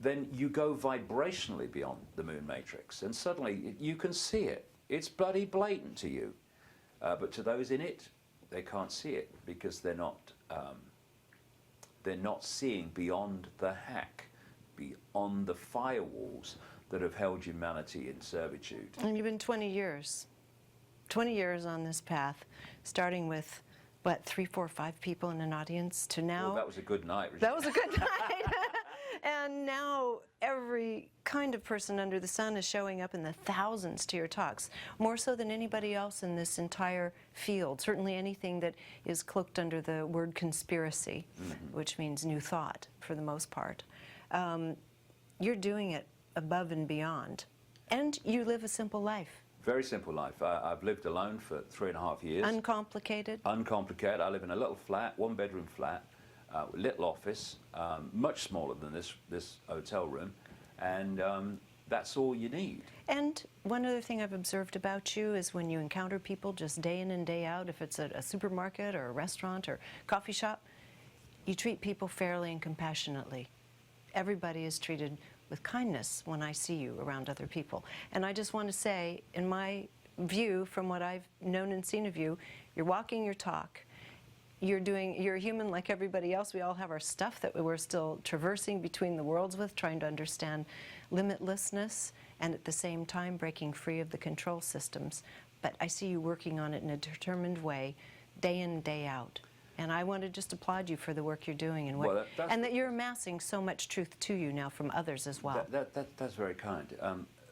then you go vibrationally beyond the moon matrix, and suddenly you can see it. It's bloody blatant to you, but to those in it, they can't see it, because they're not seeing beyond the hack, beyond the firewalls that have held humanity in servitude. And you've been 20 years on this path, starting with what, 3, 4, 5 people in an audience to now. Well, that was a good night. That was a good night. And now every kind of person under the sun is showing up in the thousands to your talks, more so than anybody else in this entire field. Certainly anything that is cloaked under the word conspiracy, which means new thought for the most part. You're doing it above and beyond. And you live a simple life. Very simple life. I've lived alone for 3.5 years. Uncomplicated? Uncomplicated. I live in a little flat, 1-bedroom flat, little office, much smaller than this hotel room, and that's all you need. And one other thing I've observed about you is when you encounter people just day in and day out, if it's at a supermarket or a restaurant or coffee shop, you treat people fairly and compassionately. Everybody is treated with kindness when I see you around other people. And I just want to say, in my view, from what I've known and seen of you, you're walking your talk. You're a human like everybody else. We all have our stuff that we're still traversing between the worlds with, trying to understand limitlessness and at the same time breaking free of the control systems. But I see you working on it in a determined way, day in, day out. And I want to just applaud you for the work you're doing and and that you're amassing so much truth to you now from others as well. That's very kind.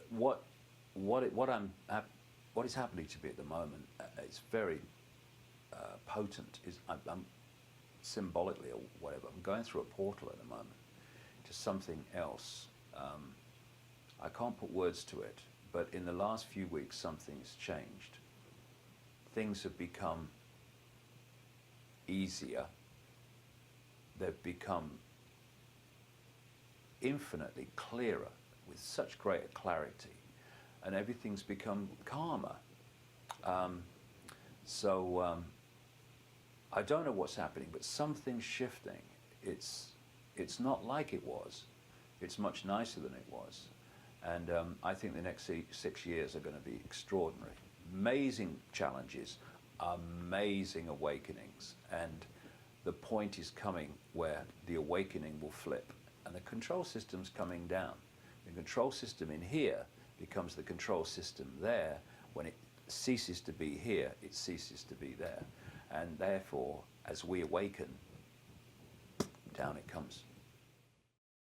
What is happening to me at the moment is very potent. I'm symbolically or whatever. I'm going through a portal at the moment to something else. I can't put words to it, but in the last few weeks something's changed. Things have become easier. They've become infinitely clearer with such greater clarity, and everything's become calmer. I don't know what's happening, but something's shifting. It's not like it was. It's much nicer than it was. And I think the next 6 years are going to be extraordinary. Amazing challenges, amazing awakenings. And the point is coming where the awakening will flip. And the control system's coming down. The control system in here becomes the control system there. When it ceases to be here, it ceases to be there. And therefore, as we awaken, down it comes.